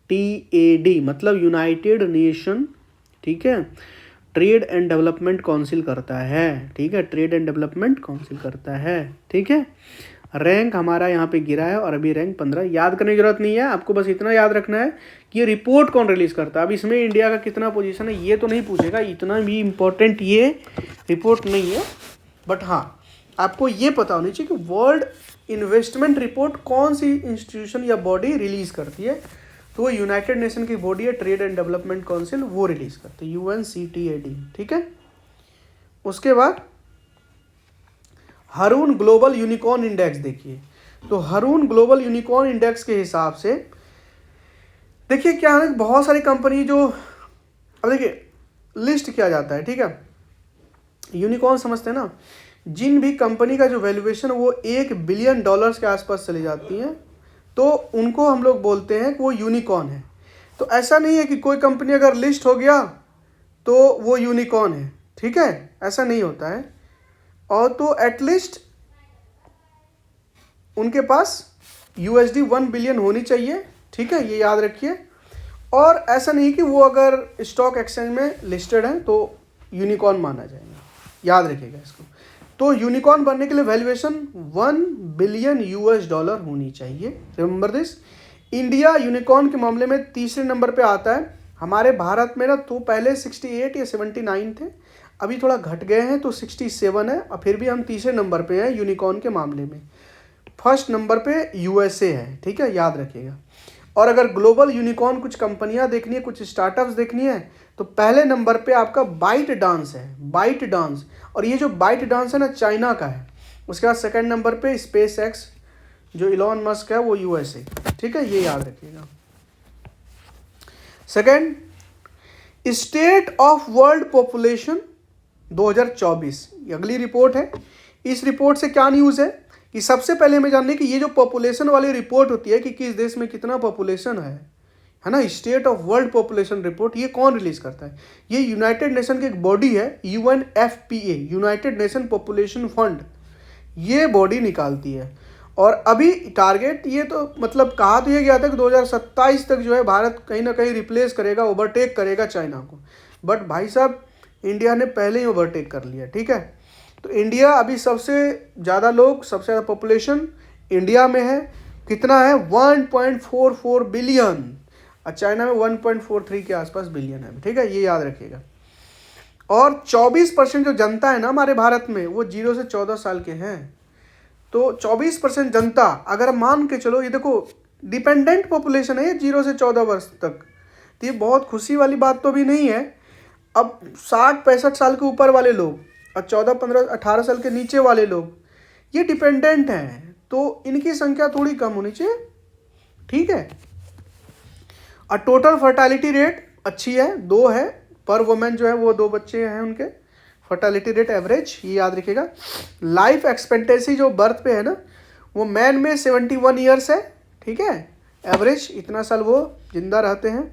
CTAD मतलब यूनाइटेड नेशन, ठीक है, ट्रेड एंड डेवलपमेंट काउंसिल करता है, ठीक है, ट्रेड एंड डेवलपमेंट काउंसिल करता है, ठीक है। रैंक हमारा यहाँ पे गिरा है और अभी रैंक 15। याद करने की जरूरत नहीं है, आपको बस इतना याद रखना है कि ये रिपोर्ट कौन रिलीज करता है। अब इसमें इंडिया का कितना पोजीशन है ये तो नहीं पूछेगा, इतना भी इम्पोर्टेंट ये रिपोर्ट नहीं है, बट हाँ आपको ये पता होनी चाहिए कि वर्ल्ड इन्वेस्टमेंट रिपोर्ट कौन सी इंस्टीट्यूशन या बॉडी रिलीज करती है। तो वो यूनाइटेड नेशन की बॉडी है, ट्रेड एंड डेवलपमेंट काउंसिल, वो रिलीज करती है, UNCTAD, ठीक है। उसके बाद हारून ग्लोबल यूनिकॉर्न इंडेक्स देखिए, तो हारून ग्लोबल यूनिकॉर्न इंडेक्स के हिसाब से देखिए क्या है, बहुत सारी कंपनी जो, अब देखिए लिस्ट किया जाता है, ठीक है, यूनिकॉर्न समझते हैं ना, जिन भी कंपनी का जो वैल्यूएशन वो $1 बिलियन के आसपास चली जाती हैं, तो उनको हम लोग बोलते हैं कि वो यूनिकॉर्न है। तो ऐसा नहीं है कि कोई कंपनी अगर लिस्ट हो गया तो वो यूनिकॉर्न है, ठीक है, ऐसा नहीं होता है। और तो एटलीस्ट उनके पास $1 बिलियन होनी चाहिए, ठीक है, ये याद रखिए। और ऐसा नहीं कि वो अगर स्टॉक एक्सचेंज में लिस्टेड है तो यूनिकॉर्न माना जाएगा, याद रखिएगा इसको। तो यूनिकॉर्न बनने के लिए वैल्यूएशन $1 बिलियन होनी चाहिए, रिमेंबर दिस। इंडिया यूनिकॉर्न के मामले में तीसरे नंबर पे आता है। हमारे भारत में ना तो पहले 68 या 79 थे, अभी थोड़ा घट गए हैं तो 67 है, और फिर भी हम तीसरे नंबर पे हैं यूनिकॉर्न के मामले में। फर्स्ट नंबर पे USA है, ठीक है, याद रखिएगा। और अगर ग्लोबल यूनिकॉर्न कुछ कंपनियां देखनी है, कुछ स्टार्टअप्स देखनी है, तो पहले नंबर पे आपका बाइट डांस है, बाइट डांस। और ये जो बाइट डांस है ना चाइना का है। उसके बाद सेकंड नंबर पे SpaceX जो इलॉन मस्क है वो USA, ठीक है, ये याद रखिएगा। Second, state of world population 2024, अगली रिपोर्ट है। इस रिपोर्ट से क्या न्यूज़ है कि सबसे पहले हमें जानने कि ये जो पॉपुलेशन वाली रिपोर्ट होती है कि किस देश में कितना पॉपुलेशन है ना, state of world population report, ये कौन रिलीज करता है? ये यूनाइटेड नेशन की एक बॉडी है, UNFPA, United nation population fund, ये बॉडी निकालती है। और अभी टारगेट ये तो मतलब कहा तो ये गया था कि 2027 तक जो है भारत कहीं ना कहीं रिप्लेस करेगा, ओवरटेक करेगा चाइना को। बट भाई साहब इंडिया ने पहले ही ओवरटेक कर लिया, ठीक है। तो इंडिया अभी सबसे ज़्यादा लोग, सबसे ज़्यादा पॉपुलेशन इंडिया में है। कितना है? 1.44 बिलियन, और चाइना में 1.43 के आसपास बिलियन है, ठीक है, ये याद रखिएगा। और 24% जो जनता है ना हमारे भारत में, वो 0 से 14 साल के हैं। तो 24% जनता, अगर मान के चलो, ये देखो डिपेंडेंट पॉपुलेशन है ये 0 से 14 वर्ष तक, तो ये बहुत खुशी वाली बात तो भी नहीं है। अब 60-65 साल के ऊपर वाले लोग और 14-15-18 साल के नीचे वाले लोग ये डिपेंडेंट हैं, तो इनकी संख्या थोड़ी कम होनी चाहिए, ठीक है। और टोटल फर्टालिटी रेट अच्छी है, 2 है पर वुमेन, जो है वो 2 बच्चे हैं उनके। फर्टालिटी रेट एवरेज, ये याद रखिएगा। लाइफ एक्सपेक्टेंसी जो बर्थ पे है ना, वो मैन में 71 ईयर्स है, ठीक है, एवरेज इतना साल वो जिंदा रहते हैं।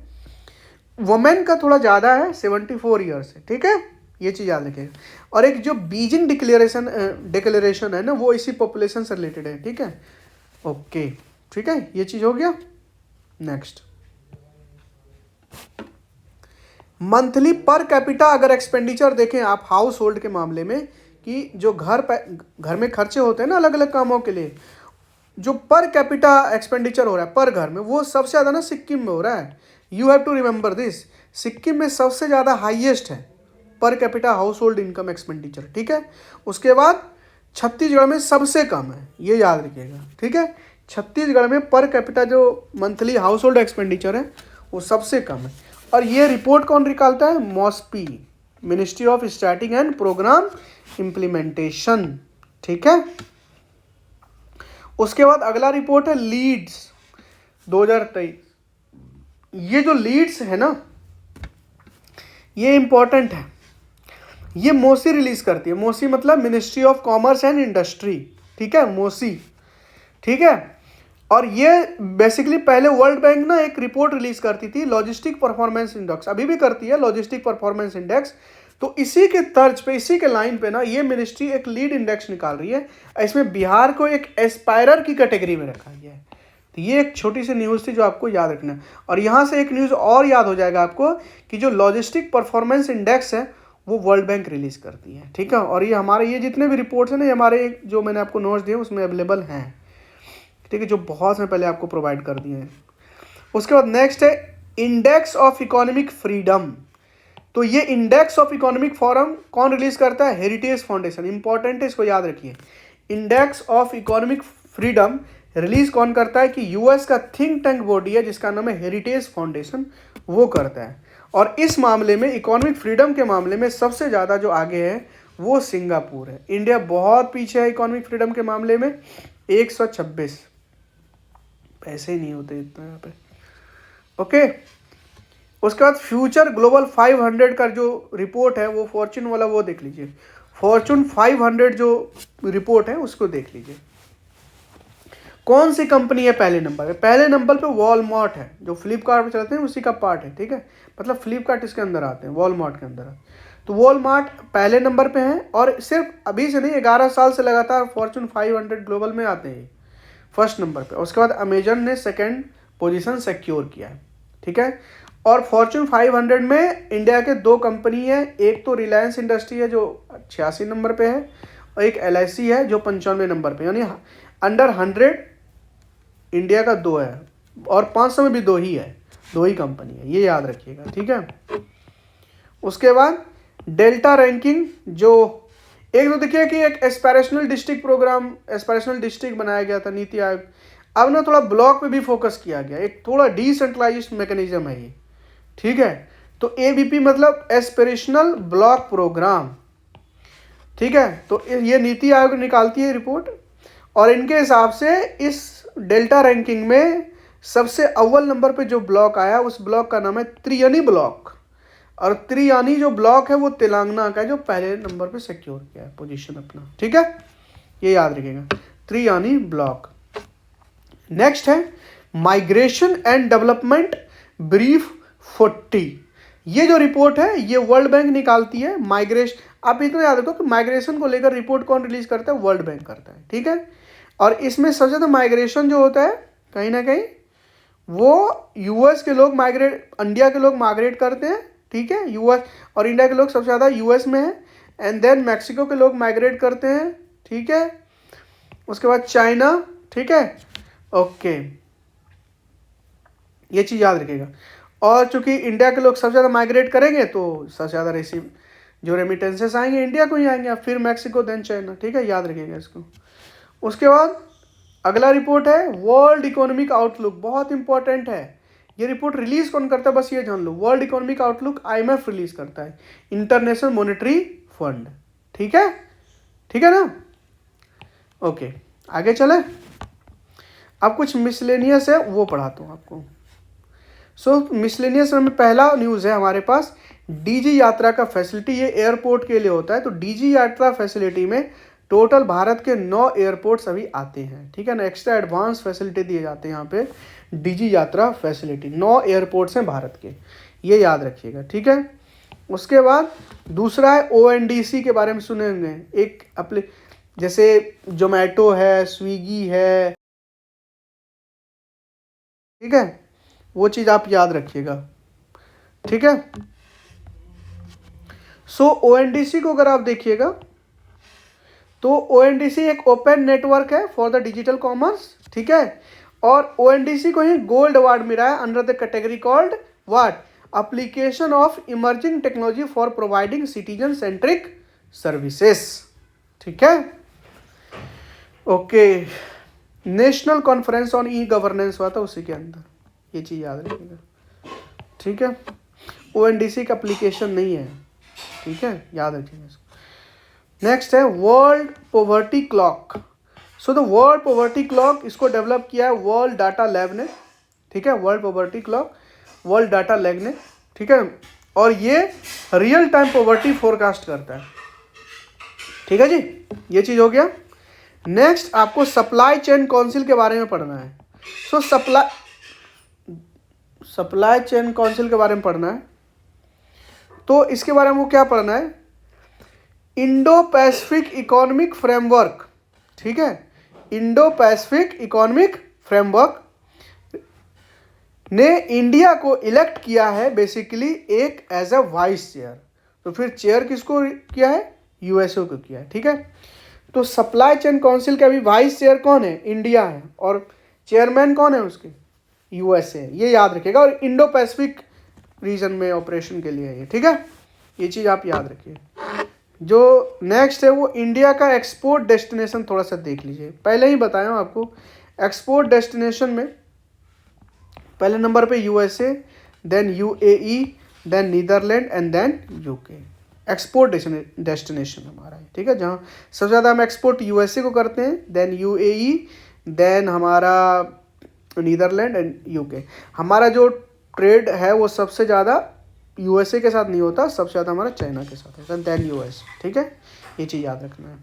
वुमेन का थोड़ा ज़्यादा है, 74 ईयर्स है, ठीक है, ये चीज़ याद रखिएगा। और एक जो बीजिंग डिक्लेरेशन है ना, वो इसी पॉपुलेशन से रिलेटेड है, ठीक है, ओके, ठीक है, ये चीज़ हो गया। नेक्स्ट, मंथली पर कैपिटा अगर एक्सपेंडिचर देखें आप हाउस होल्ड के मामले में, कि जो घर में खर्चे होते हैं ना अलग अलग कामों के लिए, जो पर कैपिटा एक्सपेंडिचर हो रहा है पर घर में, वो सबसे ज़्यादा ना सिक्किम में हो रहा है। You have to remember this, Sikkim में सबसे ज़्यादा हाईएस्ट है per capita household income expenditure, ठीक है। उसके बाद छत्तीसगढ़ में सबसे कम है, ये याद रखिएगा, ठीक है। छत्तीसगढ़ में पर कैपिटा जो मंथली हाउस होल्ड एक्सपेंडिचर है वो सबसे कम है। और ये रिपोर्ट कौन निकालता है? MoSPI, ministry of statistics and programme implementation, ठीक है। उसके बाद अगला रिपोर्ट है लीड्स 2023। ये जो लीड्स है ना, ये इंपॉर्टेंट है। ये मोसी रिलीज करती है, मोसी मतलब ministry of commerce and industry, ठीक है, मोसी, ठीक है। और ये बेसिकली पहले वर्ल्ड बैंक ना एक रिपोर्ट रिलीज करती थी, लॉजिस्टिक परफॉर्मेंस इंडेक्स, अभी भी करती है लॉजिस्टिक परफॉर्मेंस इंडेक्स। तो इसी के तर्ज पे, इसी के लाइन पे ना ये मिनिस्ट्री एक लीड इंडेक्स निकाल रही है। इसमें बिहार को एक एस्पायरर की कैटेगरी में रखा गया है। तो ये एक छोटी सी न्यूज़ थी जो आपको याद रखना है। और यहाँ से एक न्यूज़ और याद हो जाएगा आपको कि जो लॉजिस्टिक परफॉर्मेंस इंडेक्स है वो वर्ल्ड बैंक रिलीज करती है, ठीक है। और ये हमारे ये जितने भी रिपोर्ट्स हैं ना, ये हमारे जो मैंने आपको नोट्स दिए उसमें अवेलेबल हैं, ठीक है, जो बहुत समय पहले आपको प्रोवाइड कर दिए हैं। उसके बाद नेक्स्ट है इंडेक्स ऑफ इकोनॉमिक फ्रीडम। तो ये इंडेक्स ऑफ इकोनॉमिक फोरम कौन रिलीज करता है? हेरिटेज फाउंडेशन, इंपॉर्टेंट है, इसको याद रखिए। Index of economic freedom release कौन करता है? कि यूएस का थिंक टैंक बॉडी है जिसका नाम है हेरिटेज फाउंडेशन, वो करता है। और इस मामले में, इकोनॉमिक फ्रीडम के मामले में सबसे ज़्यादा जो आगे है वो सिंगापुर है। इंडिया बहुत पीछे है इकोनॉमिक फ्रीडम के मामले में, 126, पैसे ही नहीं होते इतना यहाँ पे, ओके। उसके बाद फ्यूचर ग्लोबल 500 का जो रिपोर्ट है वो फॉर्च्यून वाला, वो देख लीजिए। फॉर्च्यून 500 जो रिपोर्ट है उसको देख लीजिए। कौन सी कंपनी है पहले नंबर पे? पहले नंबर पे वॉलमार्ट है, जो फ्लिपकार्ट पे चलते हैं उसी का पार्ट है, ठीक है, मतलब फ्लिपकार्ट इसके अंदर आते हैं, वॉलमार्ट के अंदर। तो वॉलमार्ट पहले नंबर पे है, और सिर्फ अभी से नहीं, 11 साल से लगातार फॉर्च्यून 500 ग्लोबल में आते हैं, फर्स्ट नंबर पे। उसके बाद अमेजन ने सेकंड पोजीशन सिक्योर किया है, ठीक है। और फॉर्च्यून 500 में इंडिया के 2 कंपनी है, एक तो रिलायंस इंडस्ट्री है जो 86 नंबर पे है, और एक LIC है जो 95 नंबर पे, यानी अंडर 100 इंडिया का 2 है, और 500 में भी 2 ही है, 2 ही कंपनी है, ये याद रखिएगा, ठीक है। उसके बाद डेल्टा रैंकिंग, जो एक तो देखिए कि एक aspirational district programme, aspirational district बनाया गया था नीति आयोग, अब ना थोड़ा ब्लॉक पे भी फोकस किया गया, एक थोड़ा डिसेंट्रलाइज्ड मैकेनिज्म है ये, ठीक है। तो ABP मतलब एस्पिरेशनल ब्लॉक प्रोग्राम, ठीक है। तो ये नीति आयोग निकालती है रिपोर्ट, और इनके हिसाब से इस डेल्टा रैंकिंग में सबसे अव्वल नंबर पे जो ब्लॉक आया उस ब्लॉक का नाम है त्रियानी ब्लॉक। और त्रियानी जो ब्लॉक है वो तेलंगाना का है, जो पहले नंबर पे सिक्योर किया है पोजीशन अपना, ठीक है, ये याद रखिएगा, त्रियानी ब्लॉक। नेक्स्ट है माइग्रेशन एंड डेवलपमेंट ब्रीफ 40। ये जो रिपोर्ट है ये वर्ल्ड बैंक निकालती है। माइग्रेशन, आप इतना याद रखो कि माइग्रेशन को लेकर रिपोर्ट कौन रिलीज करता है? वर्ल्ड बैंक करता है, ठीक है। और इसमें सबसे ज़्यादा माइग्रेशन जो होता है कहीं ना कहीं वो यूएस के लोग माइग्रेट, इंडिया के लोग माइग्रेट करते हैं, ठीक है। यूएस और इंडिया के लोग सबसे ज़्यादा यूएस में है, एंड देन मैक्सिको के लोग माइग्रेट करते हैं, ठीक है। उसके बाद चाइना, ठीक है, ओके, ये चीज़ याद रखिएगा। और चूंकि इंडिया के लोग सबसे ज़्यादा माइग्रेट करेंगे तो सबसे ज़्यादा रिसीव जो रेमिटेंसेस आएंगे इंडिया को ही आएंगे, फिर मैक्सिको, देन चाइना, ठीक है, याद रखिएगा इसको। उसके बाद अगला रिपोर्ट है वर्ल्ड इकोनॉमिक आउटलुक, बहुत इंपॉर्टेंट है। ये रिपोर्ट रिलीज कौन करता है, बस ये जान लो, world economic outlook IMF release करता है, इंटरनेशनल मॉनेटरी फंड, ठीक है, ठीक है ना, ओके। आगे चले, अब कुछ मिसलेनियस है वो पढ़ाता हूँ आपको। मिसलेनियस में पहला न्यूज़ है हमारे पास, डीजी यात्रा का फैसिलिटी, ये एयरपोर्ट के लिए होता है। तो डीजी यात्रा फैसिलिटी में टोटल भारत के 9 एयरपोर्ट्स अभी आते हैं, ठीक है ना, एक्स्ट्रा एडवांस फैसिलिटी दिए जाते हैं यहाँ पे, डीजी यात्रा फैसिलिटी 9 एयरपोर्ट्स हैं भारत के, ये याद रखिएगा, ठीक है। उसके बाद दूसरा है ओएनडीसी के बारे में सुने होंगे, एक अपने जैसे जोमेटो है, स्विगी है, ठीक है, वो चीज़ आप याद रखिएगा, ठीक है। ओएनडीसी को अगर आप देखिएगा तो ओएनडीसी एक ओपन नेटवर्क है फॉर द डिजिटल कॉमर्स, ठीक है। और ओएनडीसी को ही गोल्ड अवार्ड मिला है under the category called what, application of emerging technology for providing citizen centric services, ठीक है, okay. National conference on e governance हुआ था उसी के अंदर, ये चीज़ याद रखिएगा, ठीक है। ओएनडीसी का एप्लीकेशन नहीं है, ठीक है, याद रखिएगा इसको। नेक्स्ट है world poverty clock. The world poverty clock, इसको डेवलप किया है वर्ल्ड डाटा लैब ने, ठीक है, world poverty clock world data lab ने, ठीक है। और ये रियल टाइम पॉवर्टी फोरकास्ट करता है, ठीक है जी, ये चीज़ हो गया। नेक्स्ट आपको सप्लाई चेन काउंसिल के बारे में पढ़ना है। सप्लाई चेन काउंसिल के बारे में पढ़ना है, तो इसके बारे में वो क्या पढ़ना है, इंडो पैसिफिक इकोनॉमिक फ्रेमवर्क, ठीक है, इंडो पैसिफिक इकोनॉमिक फ्रेमवर्क ने इंडिया को इलेक्ट किया है बेसिकली एक एज अ वाइस चेयर। तो फिर चेयर किसको किया है, यूएसओ को किया है, ठीक है। तो सप्लाई चेन काउंसिल के अभी वाइस चेयर कौन है, इंडिया है, और चेयरमैन कौन है उसके, यूएसए, ये याद रखिएगा। और इंडो पैसिफिक रीजन में ऑपरेशन के लिए है ये, ठीक है, ये चीज़ आप याद रखिए। जो नेक्स्ट है वो इंडिया का एक्सपोर्ट डेस्टिनेशन, थोड़ा सा देख लीजिए, पहले ही बताया हूँ आपको। एक्सपोर्ट डेस्टिनेशन में पहले नंबर पे USA, then UAE, then Netherland and then UK. Export destination हमारा है, ठीक है, जहाँ सबसे ज़्यादा हम एक्सपोर्ट यूएसए को करते हैं, देन यूएई, देन हमारा नीदरलैंड एंड यूके। हमारा जो ट्रेड है वो सबसे ज़्यादा यूएसए के साथ नहीं होता, सबसे ज़्यादा हमारा चाइना के साथ होता है, देन यूएस, ठीक है, ये चीज़ याद रखना है।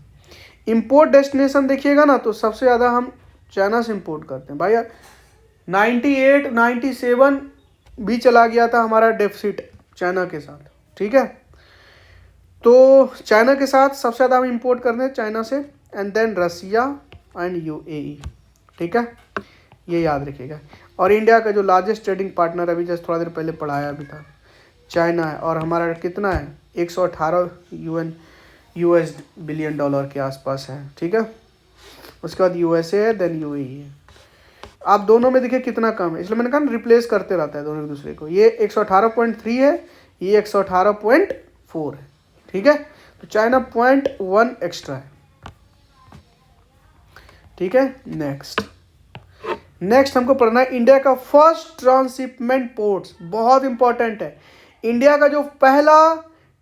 इंपोर्ट डेस्टिनेशन देखिएगा ना, तो सबसे ज़्यादा हम चाइना से इंपोर्ट करते हैं भाई। 98, 97 भी चला गया था हमारा डेफिसिट चाइना के साथ, ठीक है। तो चाइना के साथ सबसे ज़्यादा हम इंपोर्ट करते हैं चाइना से, and then Russia and UAE, ठीक है, ये याद रखिएगा। और इंडिया का जो लार्जेस्ट ट्रेडिंग पार्टनर अभी जस्ट थोड़ा देर पहले पढ़ाया भी था, चाइना है, और हमारा कितना है 118 यूएस बिलियन डॉलर के आसपास है, ठीक है। उसके बाद यूएसए है, देन यूएई है। आप दोनों में देखिए कितना कम है, इसलिए मैंने कहा रिप्लेस करते रहता है दोनों एक दूसरे को। ये 118.3 है, ये 118.4 है, ठीक है। तो चाइना 0.1 एक्स्ट्रा है, ठीक है। नेक्स्ट हमको पढ़ना है इंडिया का फर्स्ट ट्रांसशिपमेंट पोर्ट्स, बहुत इंपॉर्टेंट है। इंडिया का जो पहला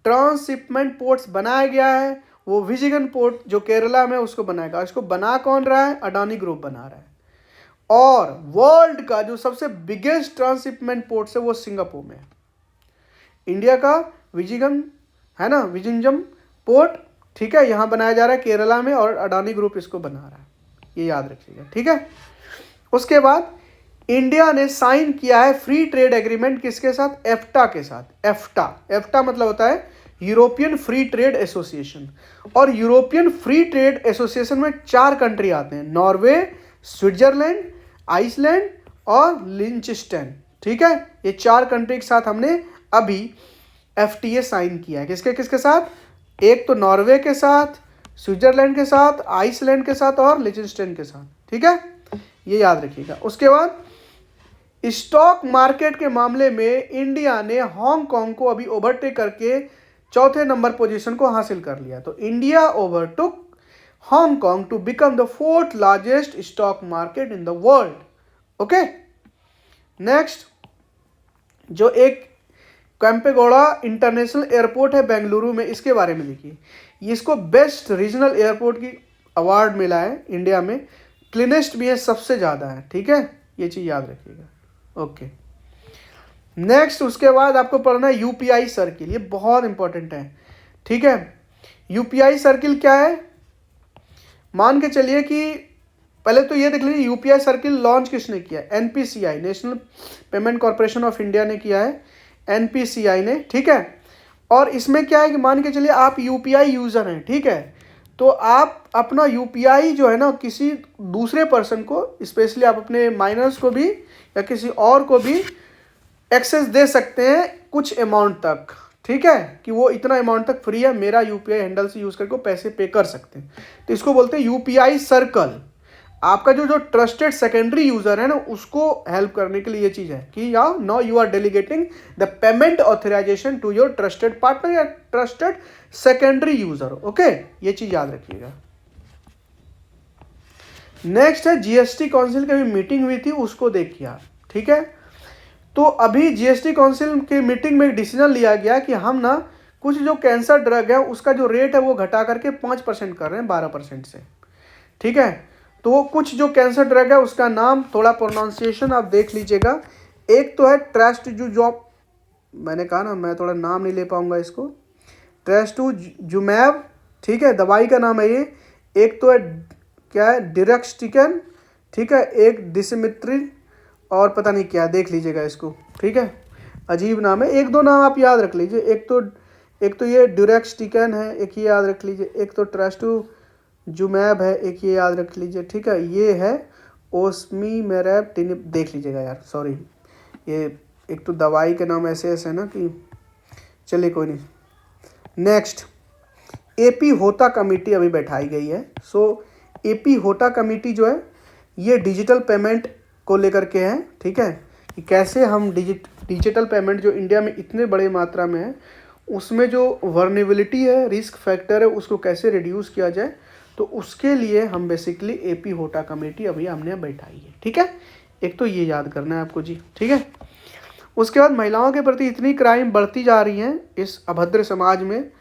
ट्रांसशिपमेंट पोर्ट्स बनाया गया है वो विजिगन पोर्ट जो केरला में उसको बनाएगा। इसको बना कौन रहा है, अडानी ग्रुप बना रहा है। और वर्ल्ड का जो सबसे बिगेस्ट ट्रांसशिपमेंट पोर्ट है वो सिंगापुर में है। इंडिया का विजिगन है ना, विजिंजम पोर्ट, ठीक है, यहाँ बनाया जा रहा है केरला में, और अडानी ग्रुप इसको बना रहा है, ये याद रखिएगा, ठीक है। उसके बाद इंडिया ने साइन किया है फ्री ट्रेड एग्रीमेंट किसके साथ, एफ्टा के साथ। एफ्टा मतलब होता है यूरोपियन फ्री ट्रेड एसोसिएशन। और यूरोपियन फ्री ट्रेड एसोसिएशन में 4 कंट्री आते हैं, नॉर्वे, स्विट्जरलैंड, आइसलैंड और लिंचस्टेन। ठीक है, ये 4 कंट्री के साथ हमने अभी FTA साइन किया है। किसके किसके साथ? एक तो नॉर्वे के साथ, स्विट्जरलैंड के साथ, आइसलैंड के साथ और लिंचस्टेन के साथ। ठीक है, ये याद रखिएगा। उसके बाद स्टॉक मार्केट के मामले में इंडिया ने हांगकांग को अभी ओवरटेक करके 4थे नंबर पोजीशन को हासिल कर लिया। तो India overtook Hong Kong to become the 4th largest stock market in the world. Okay, next जो एक कैंपेगौड़ा इंटरनेशनल एयरपोर्ट है बेंगलुरु में, इसके बारे में देखिए। इसको बेस्ट रीजनल एयरपोर्ट की अवार्ड मिला है इंडिया में। क्लीनेस्ट भी है, सबसे ज़्यादा है। ठीक है, ये चीज़ याद रखिएगा। ओके, नेक्स्ट उसके बाद आपको पढ़ना है UPI सर्किल। ये बहुत इंपॉर्टेंट है। ठीक है, UPI सर्किल क्या है? मान के चलिए कि पहले तो ये देख लीजिए UPI सर्किल लॉन्च किसने किया है? NPCI, national payment corporation of India ने किया है, NPCI ने। ठीक है, और इसमें क्या है कि मान के चलिए आप UPI यूज़र हैं। ठीक है, तो आप अपना UPI जो है ना किसी दूसरे पर्सन को, स्पेशली आप अपने माइनर्स को भी या किसी और को भी एक्सेस दे सकते हैं कुछ अमाउंट तक। ठीक है, कि वो इतना अमाउंट तक फ्री है, मेरा UPI हैंडल से यूज़ करके पैसे पे कर सकते हैं। तो इसको बोलते हैं UPI सर्कल। आपका जो ट्रस्टेड सेकेंडरी यूजर है ना, उसको हेल्प करने के लिए ये चीज़ है कि now you are delegating the payment authorisation to your trusted partner या ट्रस्टेड सेकेंडरी यूजर। ओके, ये चीज़ याद रखिएगा। नेक्स्ट है GST काउंसिल की भी मीटिंग हुई थी, उसको देखिए आप। ठीक है, तो अभी GST काउंसिल की मीटिंग में एक डिसीजन लिया गया कि हम ना कुछ जो कैंसर ड्रग है उसका जो रेट है वो घटा करके 5% कर रहे हैं 12% से। ठीक है, तो वो कुछ जो कैंसर ड्रग है उसका नाम थोड़ा प्रोनाउंसिएशन आप देख लीजिएगा। एक तो है ट्रस्टुजुमैब, मैंने कहा ना मैं थोड़ा नाम नहीं ले पाऊंगा इसको, ट्रस्टुजुमैब। ठीक है, दवाई का नाम है ये। एक तो है क्या है, डिरक्सटिकन। ठीक है, एक डिसिमिट्रिन और पता नहीं क्या, देख लीजिएगा इसको। ठीक है, अजीब नाम है। 1-2 नाम आप याद रख लीजिए। एक तो ये डिरक्सटिकन है, एक ये याद रख लीजिए। एक तो ट्रस्टुजुमैब है, एक ये याद रख लीजिए। ठीक है, ये है ओस्मीमेरैब टिनिब, देख लीजिएगा यार, सॉरी। ये एक तो दवाई के नाम ऐसे ऐसे है ना कि, चलिए कोई नहीं। नेक्स्ट AP होता कमेटी अभी बैठाई गई है। सो AP होता कमेटी जो है ये डिजिटल पेमेंट को लेकर के है। ठीक है, कि कैसे हम डिजिटल पेमेंट जो इंडिया में इतने बड़े मात्रा में है उसमें जो वर्नेबिलिटी है, रिस्क फैक्टर है, उसको कैसे रिड्यूस किया जाए, तो उसके लिए हम बेसिकली AP होता कमेटी अभी हमने बैठाई है। ठीक है, एक तो ये याद करना है आपको जी। ठीक है, उसके बाद महिलाओं के प्रति इतनी क्राइम बढ़ती जा रही हैं इस अभद्र समाज में,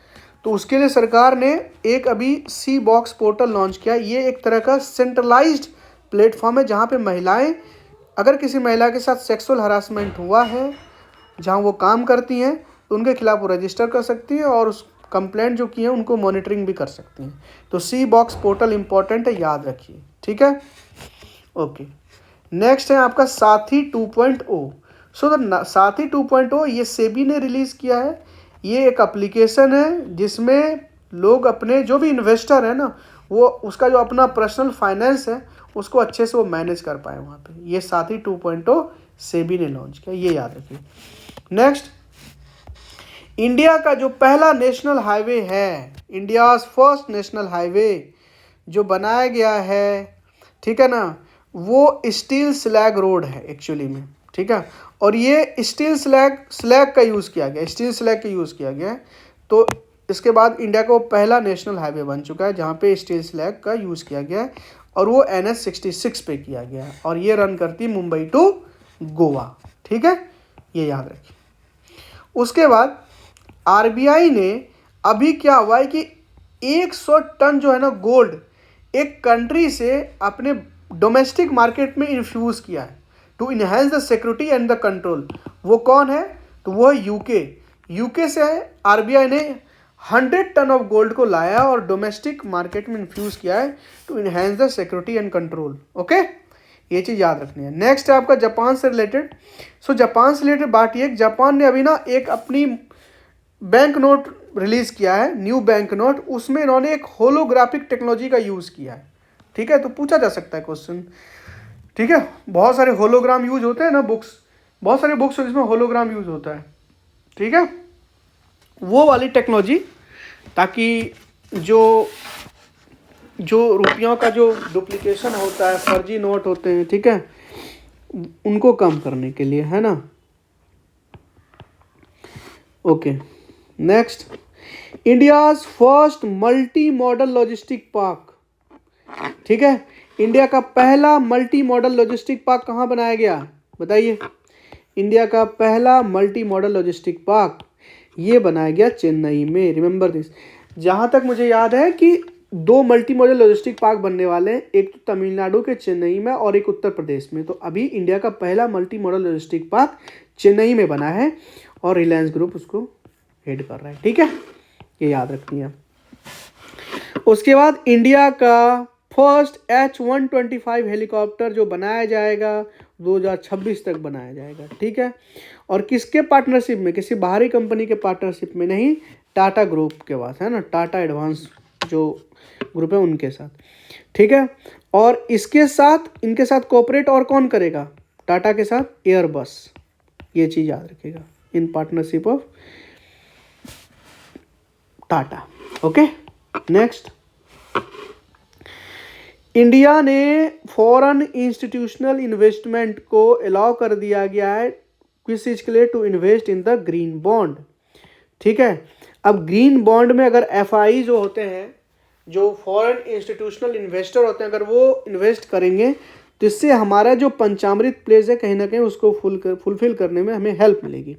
तो उसके लिए सरकार ने एक अभी C-Box पोर्टल लॉन्च किया। ये एक तरह का सेंट्रलाइज्ड प्लेटफॉर्म है जहाँ पे महिलाएं, अगर किसी महिला के साथ सेक्सुअल हरासमेंट हुआ है जहाँ वो काम करती हैं, तो उनके खिलाफ वो रजिस्टर कर सकती हैं और उस कंप्लेंट जो की है उनको मॉनिटरिंग भी कर सकती हैं। तो C-Box पोर्टल इंपॉर्टेंट है, याद रखिए। ठीक है, ओके। नेक्स्ट है आपका साथी 2.0। सो द साथी 2.0 ये सेबी ने रिलीज़ किया है। ये एक एप्लीकेशन है जिसमें लोग अपने जो भी इन्वेस्टर है ना, वो उसका जो अपना पर्सनल फाइनेंस है उसको अच्छे से वो मैनेज कर पाए वहाँ पे। ये साथी 2.0 सेबी ने लॉन्च किया, ये याद रखिए। नेक्स्ट, इंडिया का जो पहला नेशनल हाईवे है, इंडियाज़ फर्स्ट नेशनल हाईवे जो बनाया गया है, ठीक है ना, वो स्टील स्लैग रोड है एक्चुअली में। ठीक है, और ये स्टील स्लैग का यूज़ किया गया, स्टील स्लैग का यूज़ किया गया है। तो इसके बाद इंडिया का वो पहला नेशनल हाईवे बन चुका है जहाँ पे स्टील स्लैग का यूज़ किया गया है, और वो NH 66 पे किया गया है, और ये रन करती मुंबई टू गोवा। ठीक है, ये याद रखिए। उसके बाद RBI ने अभी क्या हुआ है कि 100 टन जो है ना गोल्ड एक कंट्री से अपने डोमेस्टिक मार्केट में इन्फ्यूज़ किया है to enhance the security and the control. वो कौन है? तो वो है यूके से RBI ने 100 टन ऑफ गोल्ड को लाया और डोमेस्टिक मार्केट में इन्फ्यूज़ किया है to enhance the security and control. Okay, ये चीज़ याद रखनी है। नेक्स्ट है आपका जापान से रिलेटेड। सो जापान से रिलेटेड बात ये, जापान ने अभी ना एक अपनी बैंक नोट रिलीज़ किया है न्यू बैंक नोट, उसमें इन्होंने एक होलोग्राफिक टेक्नोलॉजी का यूज़ किया है। ठीक है, तो पूछा जा सकता है क्वेश्चन। ठीक है, बहुत सारे होलोग्राम यूज होते हैं ना बुक्स, बहुत सारे बुक्स जिसमें होलोग्राम यूज होता है। ठीक है, वो वाली टेक्नोलॉजी, ताकि जो जो रुपयों का जो डुप्लीकेशन होता है, फर्जी नोट होते हैं, ठीक है, उनको कम करने के लिए, है ना। Okay, next, India's first multi modal logistic park. ठीक है, इंडिया का पहला मल्टी मॉडल लॉजिस्टिक पार्क कहाँ बनाया गया, बताइए। इंडिया का पहला मल्टी मॉडल लॉजिस्टिक पार्क ये बनाया गया चेन्नई में। Remember this. जहाँ तक मुझे याद है कि 2 मल्टी मॉडल लॉजिस्टिक पार्क बनने वाले हैं, एक तो तमिलनाडु के चेन्नई में और एक उत्तर प्रदेश में। तो अभी इंडिया का पहला multi modal logistic park Chennai में बना है और रिलायंस ग्रुप उसको हेड कर रहा है। ठीक है, ये याद रखनी है। उसके बाद इंडिया का फर्स्ट H-125 हेलीकॉप्टर जो बनाया जाएगा 2026 तक बनाया जाएगा। ठीक है, और किसके पार्टनरशिप में, किसी बाहरी कंपनी के पार्टनरशिप में नहीं, टाटा ग्रुप के पास, है ना, टाटा एडवांस जो ग्रुप है उनके साथ। ठीक है, और इसके साथ, इनके साथ कोऑपरेट और कौन करेगा, टाटा के साथ एयरबस। ये चीज़ याद रखिएगा, in partnership of Tata. Okay, next, India ने फॉरेन इंस्टीट्यूशनल इन्वेस्टमेंट को अलाउ कर दिया गया है किस चीज़ के लिए, to invest in the green bond. ठीक है, अब ग्रीन बॉन्ड में अगर एफआई जो होते हैं, जो फॉरेन इंस्टीट्यूशनल इन्वेस्टर होते हैं, अगर वो इन्वेस्ट करेंगे तो इससे हमारा जो पंचामृत प्लेज है कहीं ना कहीं उसको फुलफिल करने में हमें हेल्प मिलेगी।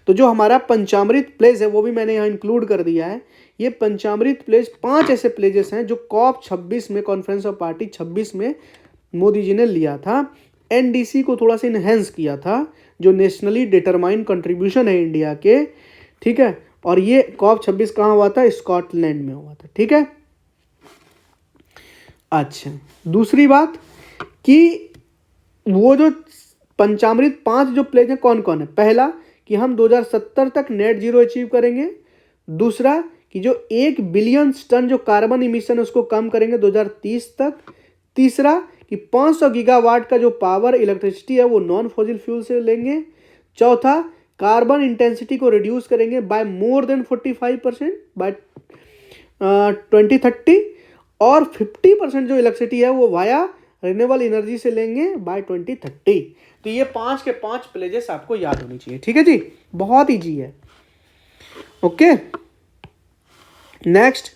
तो जो हमारा पंचामृत प्लेज है वो भी मैंने यहाँ इंक्लूड कर दिया है। ये पंचामृत प्लेज 5 ऐसे प्लेजेस हैं जो COP 26 में, कॉन्फ्रेंस ऑफ पार्टी 26 में मोदी जी ने लिया था। NDC को थोड़ा सा इन्हेंस किया था, जो नेशनली डिटरमाइंड कंट्रीब्यूशन है इंडिया के। ठीक है, और ये COP 26 कहाँ हुआ था, स्कॉटलैंड में हुआ था। ठीक है, अच्छा, दूसरी बात कि वो जो पंचामृत 5 जो प्लेज हैं कौन कौन है, पहला कि हम 2070 तक नेट जीरो अचीव करेंगे। दूसरा कि जो 1 बिलियन टन जो कार्बन इमिशन है उसको कम करेंगे 2030 तक। तीसरा कि 500 गीगावाट का जो पावर इलेक्ट्रिसिटी है वो नॉन फॉसिल फ्यूल से लेंगे। चौथा, कार्बन इंटेंसिटी को रिड्यूस करेंगे बाय मोर देन 45% बाय 2030, और 50% जो इलेक्ट्रिसिटी है वो वाया रिन्यूएबल एनर्जी से लेंगे बाय 2030। तो ये 5 के 5 प्लेजेस आपको याद होनी चाहिए। ठीक है जी, बहुत ईजी है। Okay, next,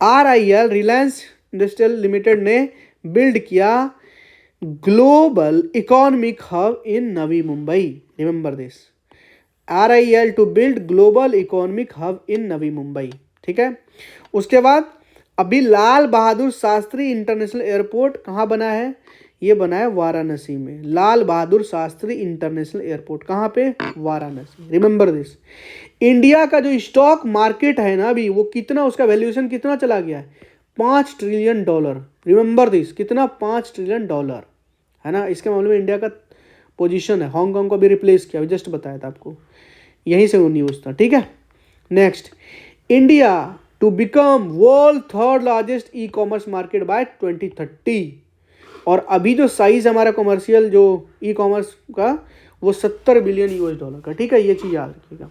RIL Reliance industrial limited ने बिल्ड किया global economic hub in Navi Mumbai. Remember this, RIL to build global economic hub in Navi Mumbai. ठीक है, उसके बाद अभी लाल बहादुर शास्त्री इंटरनेशनल एयरपोर्ट कहाँ बना है, ये बना है वाराणसी में। लाल बहादुर शास्त्री इंटरनेशनल एयरपोर्ट कहाँ पे, वाराणसी। रिमेंबर दिस, इंडिया का जो स्टॉक मार्केट है ना अभी, वो कितना, उसका वैल्यूएशन कितना चला गया है, $5 ट्रिलियन। रिमेंबर दिस, कितना, $5 ट्रिलियन, है ना। इसके मामले में इंडिया का पोजीशन है, हांगकांग को भी रिप्लेस किया, जस्ट बताया था आपको, यहीं से वो न्यूज़ था। ठीक है, next, India to become world 3rd largest e commerce market by 2030। और अभी जो साइज हमारा कॉमर्शियल जो ई कॉमर्स का वो $70 बिलियन का। ठीक है, ये चीज़ याद रखिएगा।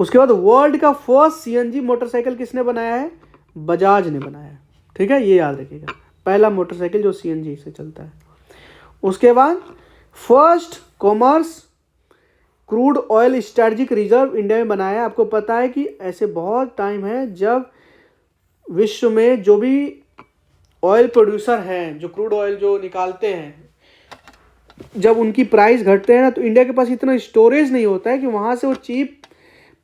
उसके बाद वर्ल्ड का फर्स्ट CNG मोटरसाइकिल किसने बनाया है, बजाज ने बनाया है। ठीक है, ये याद रखिएगा, पहला मोटरसाइकिल जो CNG से चलता है। उसके बाद first commerce crude oil strategic reserve India में बनाया है। आपको पता है कि ऐसे बहुत टाइम है जब विश्व में जो भी ऑयल प्रोड्यूसर हैं, जो क्रूड ऑयल जो निकालते हैं, जब उनकी प्राइस घटते हैं ना, तो इंडिया के पास इतना स्टोरेज नहीं होता है कि वहाँ से वो चीप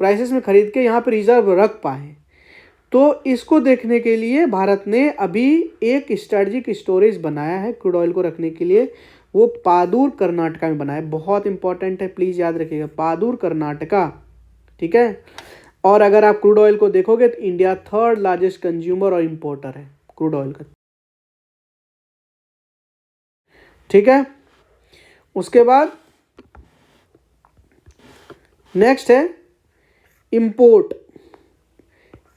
प्राइसेस में खरीद के यहाँ पे रिजर्व रख पाए। तो इसको देखने के लिए भारत ने अभी एक स्ट्रेटेजिक स्टोरेज बनाया है क्रूड ऑयल को रखने के लिए, वो पादूर कर्नाटका में बना है। बहुत इंपॉर्टेंट है, प्लीज़ याद रखिएगा, पादूर कर्नाटका। ठीक है, और अगर आप क्रूड ऑयल को देखोगे तो इंडिया 3rd लार्जेस्ट कंज्यूमर और इंपोर्टर है क्रूड ऑयल का। ठीक है, उसके बाद नेक्स्ट है इंपोर्ट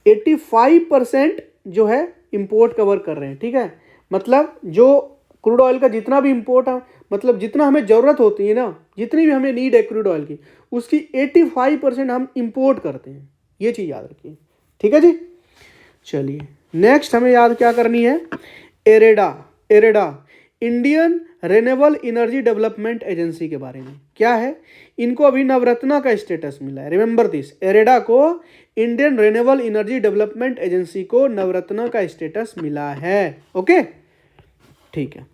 85% जो है इंपोर्ट कवर कर रहे हैं, ठीक है। मतलब जो क्रूड ऑयल का जितना भी इंपोर्ट है, मतलब जितना हमें ज़रूरत होती है ना, जितनी भी हमें नीड है क्रूड ऑयल की, उसकी 85% हम इंपोर्ट करते हैं। ये चीज़ याद रखिए, ठीक है जी। चलिए नेक्स्ट हमें याद क्या करनी है, IREDA. IREDA Indian renewable energy development agency के बारे में क्या है, इनको अभी नवरत्ना का स्टेटस मिला है। रिमेंबर दिस, एरेडा को, Indian renewable energy development agency को नवरत्ना का स्टेटस मिला है। ओके ठीक है।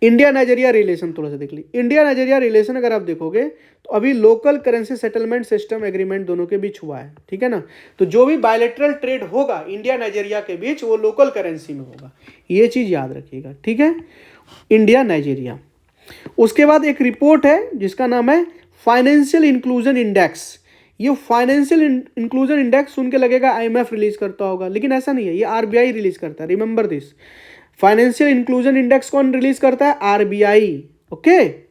इंडिया नाइजीरिया रिलेशन थोड़ा सा देख लीजिए। इंडिया नाइजीरिया रिलेशन अगर आप देखोगे तो अभी local currency settlement system agreement दोनों के बीच हुआ है, ठीक है ना। तो जो भी बायलैटरल ट्रेड होगा इंडिया नाइजीरिया के बीच वो लोकल करेंसी में होगा, ये चीज याद रखिएगा, ठीक है। India Nigeria. उसके बाद एक रिपोर्ट है जिसका नाम है फाइनेंशियल इंक्लूजन इंडेक्स। ये फाइनेंशियल इंक्लूजन इंडेक्स सुन के लगेगा IMF रिलीज करता होगा, लेकिन ऐसा नहीं है, ये RBI रिलीज करता है। Remember this, financial inclusion index कौन रिलीज करता है, RBI। ओके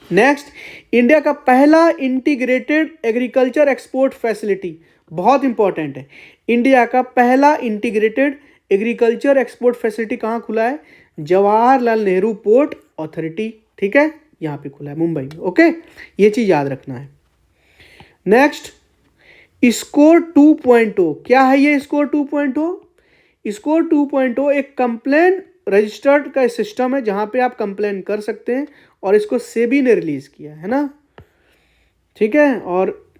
नेक्स्ट, इंडिया का पहला इंटीग्रेटेड एग्रीकल्चर एक्सपोर्ट फैसिलिटी, बहुत इंपॉर्टेंट है। इंडिया का पहला इंटीग्रेटेड एग्रीकल्चर एक्सपोर्ट फैसिलिटी कहाँ खुला है, जवाहरलाल नेहरू पोर्ट अथॉरिटी, ठीक है, यहाँ पे खुला है मुंबई में। ओके ये चीज याद रखना है। नेक्स्ट, स्कोर 2.0 क्या है ये स्कोर 2.0? स्कोर 2.0 एक कंप्लेन रजिस्टर्ड का सिस्टम है जहां पे आप कंप्लेन कर सकते हैं, और इसको सेबी ने रिलीज किया है ना, ठीक है। और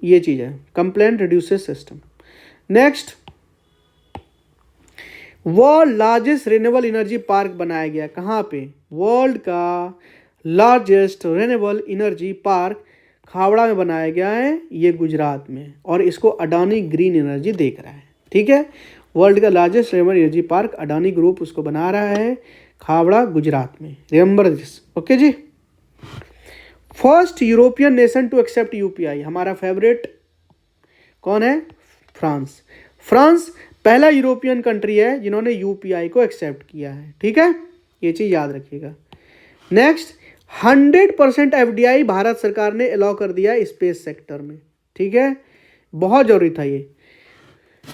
ये चीज है complain reduces system. Next, world largest renewable energy park बनाया गया, कहाँ पे, वर्ल्ड का largest renewable energy park Khavda में बनाया गया है, ये गुजरात में, और इसको अडानी ग्रीन एनर्जी देख रहा है, ठीक है। वर्ल्ड का largest renewable energy park Adani group उसको बना रहा है, खावड़ा गुजरात में। Remember this, okay ji. First European nation to accept UPI, हमारा फेवरेट कौन है, फ्रांस। फ्रांस पहला यूरोपियन कंट्री है जिन्होंने UPI को एक्सेप्ट किया है, ठीक है, ये चीज याद रखिएगा। नेक्स्ट, 100% FDI भारत सरकार ने अलाउ कर दिया है स्पेस सेक्टर में, ठीक है, बहुत जरूरी था ये।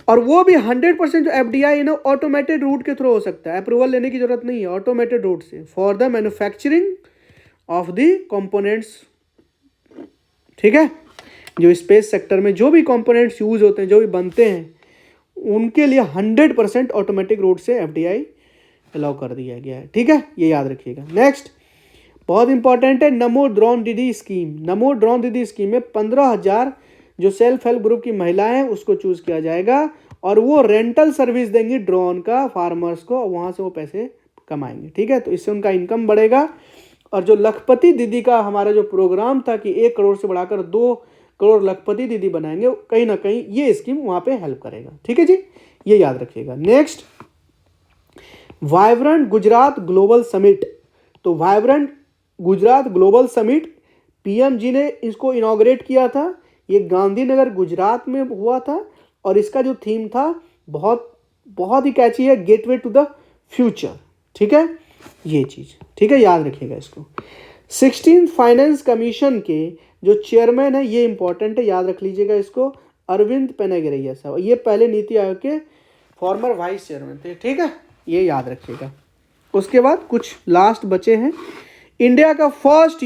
और वो भी 100% जो FDI है ना ऑटोमेटेड रूट के थ्रू हो सकता है, अप्रूवल लेने की जरूरत नहीं है, ऑटोमेटेड रूट से, for the manufacturing of the components, ठीक है। जो स्पेस सेक्टर में जो भी कंपोनेंट्स यूज होते हैं, जो भी बनते हैं, उनके लिए 100% ऑटोमेटिक रूट से FDI अलाउ कर दिया गया है, ठीक है, ये याद रखिएगा। नेक्स्ट, बहुत इंपॉर्टेंट है, नमो ड्रोन दीदी स्कीम। नमो ड्रोन दीदी स्कीम में 15,000 जो सेल्फ हेल्प ग्रुप की महिलाएं हैं उसको चूज किया जाएगा, और वो रेंटल सर्विस देंगी ड्रोन का फार्मर्स को, वहां से वो पैसे कमाएंगे, ठीक है। तो इससे उनका इनकम बढ़ेगा। और जो लखपति दीदी का हमारा जो प्रोग्राम था कि 1 करोड़ से बढ़ाकर 2 करोड़ लखपति दीदी बनाएंगे, कहीं ना कहीं ये स्कीम वहां पे हेल्प करेगा, ठीक है जी, ये याद रखिएगा। Next, vibrant Gujarat global summit. तो vibrant Gujarat global summit PM ji ने इसको इनॉग्रेट किया था, ये गांधीनगर गुजरात में हुआ था, और इसका जो थीम था बहुत बहुत ही कैची है, गेटवे टू द फ्यूचर, ठीक है, ये चीज, ठीक है, याद रखिएगा इसको। 16 फाइनेंस कमीशन के जो चेयरमैन है, ये इंपॉर्टेंट है, याद रख लीजिएगा इसको, अरविंद पेनागिरिया साहब, ये पहले नीति आयोग के फॉर्मर वाइस चेयरमैन थे, ठीक है, ये याद रखिएगा। उसके बाद कुछ लास्ट बचे हैं, इंडिया का फर्स्ट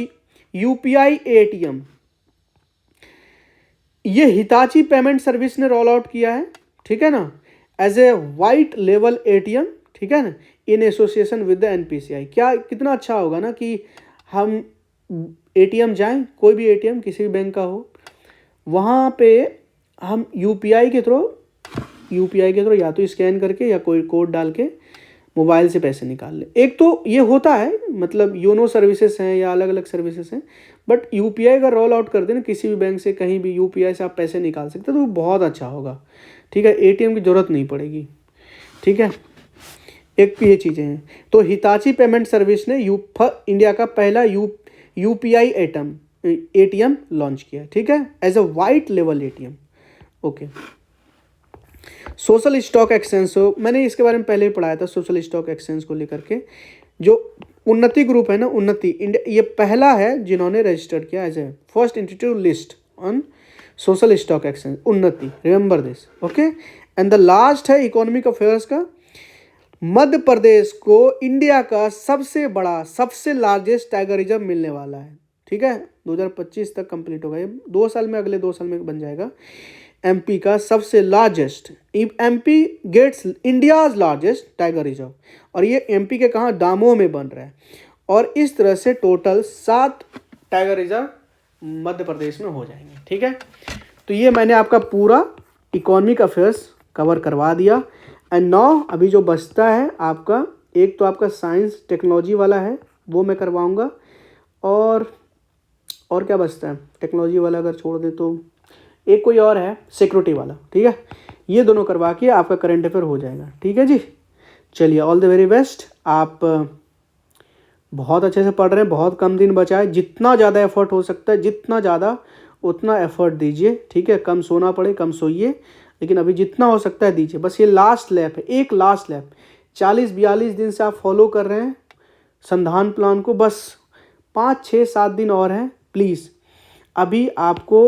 UPI ATM, ये हिताची पेमेंट सर्विस ने रोल आउट किया है, ठीक है ना, एज ए वाइट लेवल ATM, ठीक है ना, in association with the NPCI। क्या कितना अच्छा होगा ना कि हम ATM जाएं, कोई भी ATM किसी भी बैंक का हो, वहाँ पे हम UPI के थ्रू या तो स्कैन करके या कोई कोड डाल के मोबाइल से पैसे निकाल ले। एक तो ये होता है, मतलब योनो सर्विसेज हैं या अलग अलग सर्विसेज हैं, बट UPI का रोल आउट कर देना, किसी भी बैंक से कहीं भी UPI से आप पैसे निकाल सकते हैं, तो बहुत अच्छा होगा, ठीक है, ATM की जरूरत नहीं पड़ेगी, ठीक है। एक ये चीज़ें हैं। तो हिताची पेमेंट सर्विस ने इंडिया का पहला UPI ATM लॉन्च किया, ठीक है, एज अ वाइट लेवल ATM। Okay, social stock exchange, मैंने इसके बारे में पहले ही पढ़ाया था, सोशल स्टॉक एक्सचेंज को लेकर के, जो उन्नति ग्रुप है ना, उन्नति इंडिया, ये पहला है जिन्होंने रजिस्टर्ड किया as a first institute list on social stock exchange, Unnati, remember this, okay. And the last है इकोनॉमिक अफेयर्स का, मध्य प्रदेश को इंडिया का सबसे बड़ा, सबसे लार्जेस्ट टाइगर रिजर्व मिलने वाला है, ठीक है। 2025 तक कंप्लीट होगा, ये 2 साल में, अगले 2 साल में बन जाएगा। एमपी का सबसे largest, MP gets India's largest tiger reserve, और ये एमपी के कहाँ, दामोह में बन रहा है। और इस तरह से total 7 tiger reserve Madhya Pradesh में हो जाएंगे, ठीक है। तो ये मैंने आपका पूरा इकोनॉमिक अफेयर्स कवर करवा दिया। एंड नाउ अभी जो बचता है आपका, एक तो आपका साइंस टेक्नोलॉजी वाला है, वो मैं करवाऊँगा, और क्या बचता है, टेक्नोलॉजी वाला अगर छोड़ दे तो एक कोई और है सिक्योरिटी वाला, ठीक है। ये दोनों करवा के आपका करंट अफेयर हो जाएगा, ठीक है जी। चलिए, ऑल द वेरी बेस्ट। आप बहुत अच्छे से पढ़ रहे हैं, बहुत कम दिन बचा है, जितना ज़्यादा एफर्ट हो सकता है, जितना ज़्यादा उतना एफर्ट दीजिए, ठीक है। कम सोना पड़े, कम सोइए, लेकिन अभी जितना हो सकता है दीजिए। बस ये लास्ट लैप है, एक लास्ट लैप, 40-42 दिन से आप फॉलो कर रहे हैं संधान प्लान को, बस 5, 6, 7 दिन और हैं। प्लीज़ अभी आपको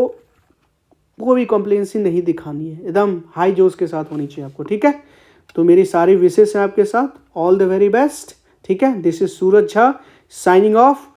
कोई कॉम्प्लेंसी नहीं दिखानी है, एकदम हाई जोश के साथ होनी चाहिए आपको, ठीक है। तो मेरी सारी विशेष है आपके साथ, ऑल द वेरी बेस्ट, ठीक है। This is Suraj Jha signing off.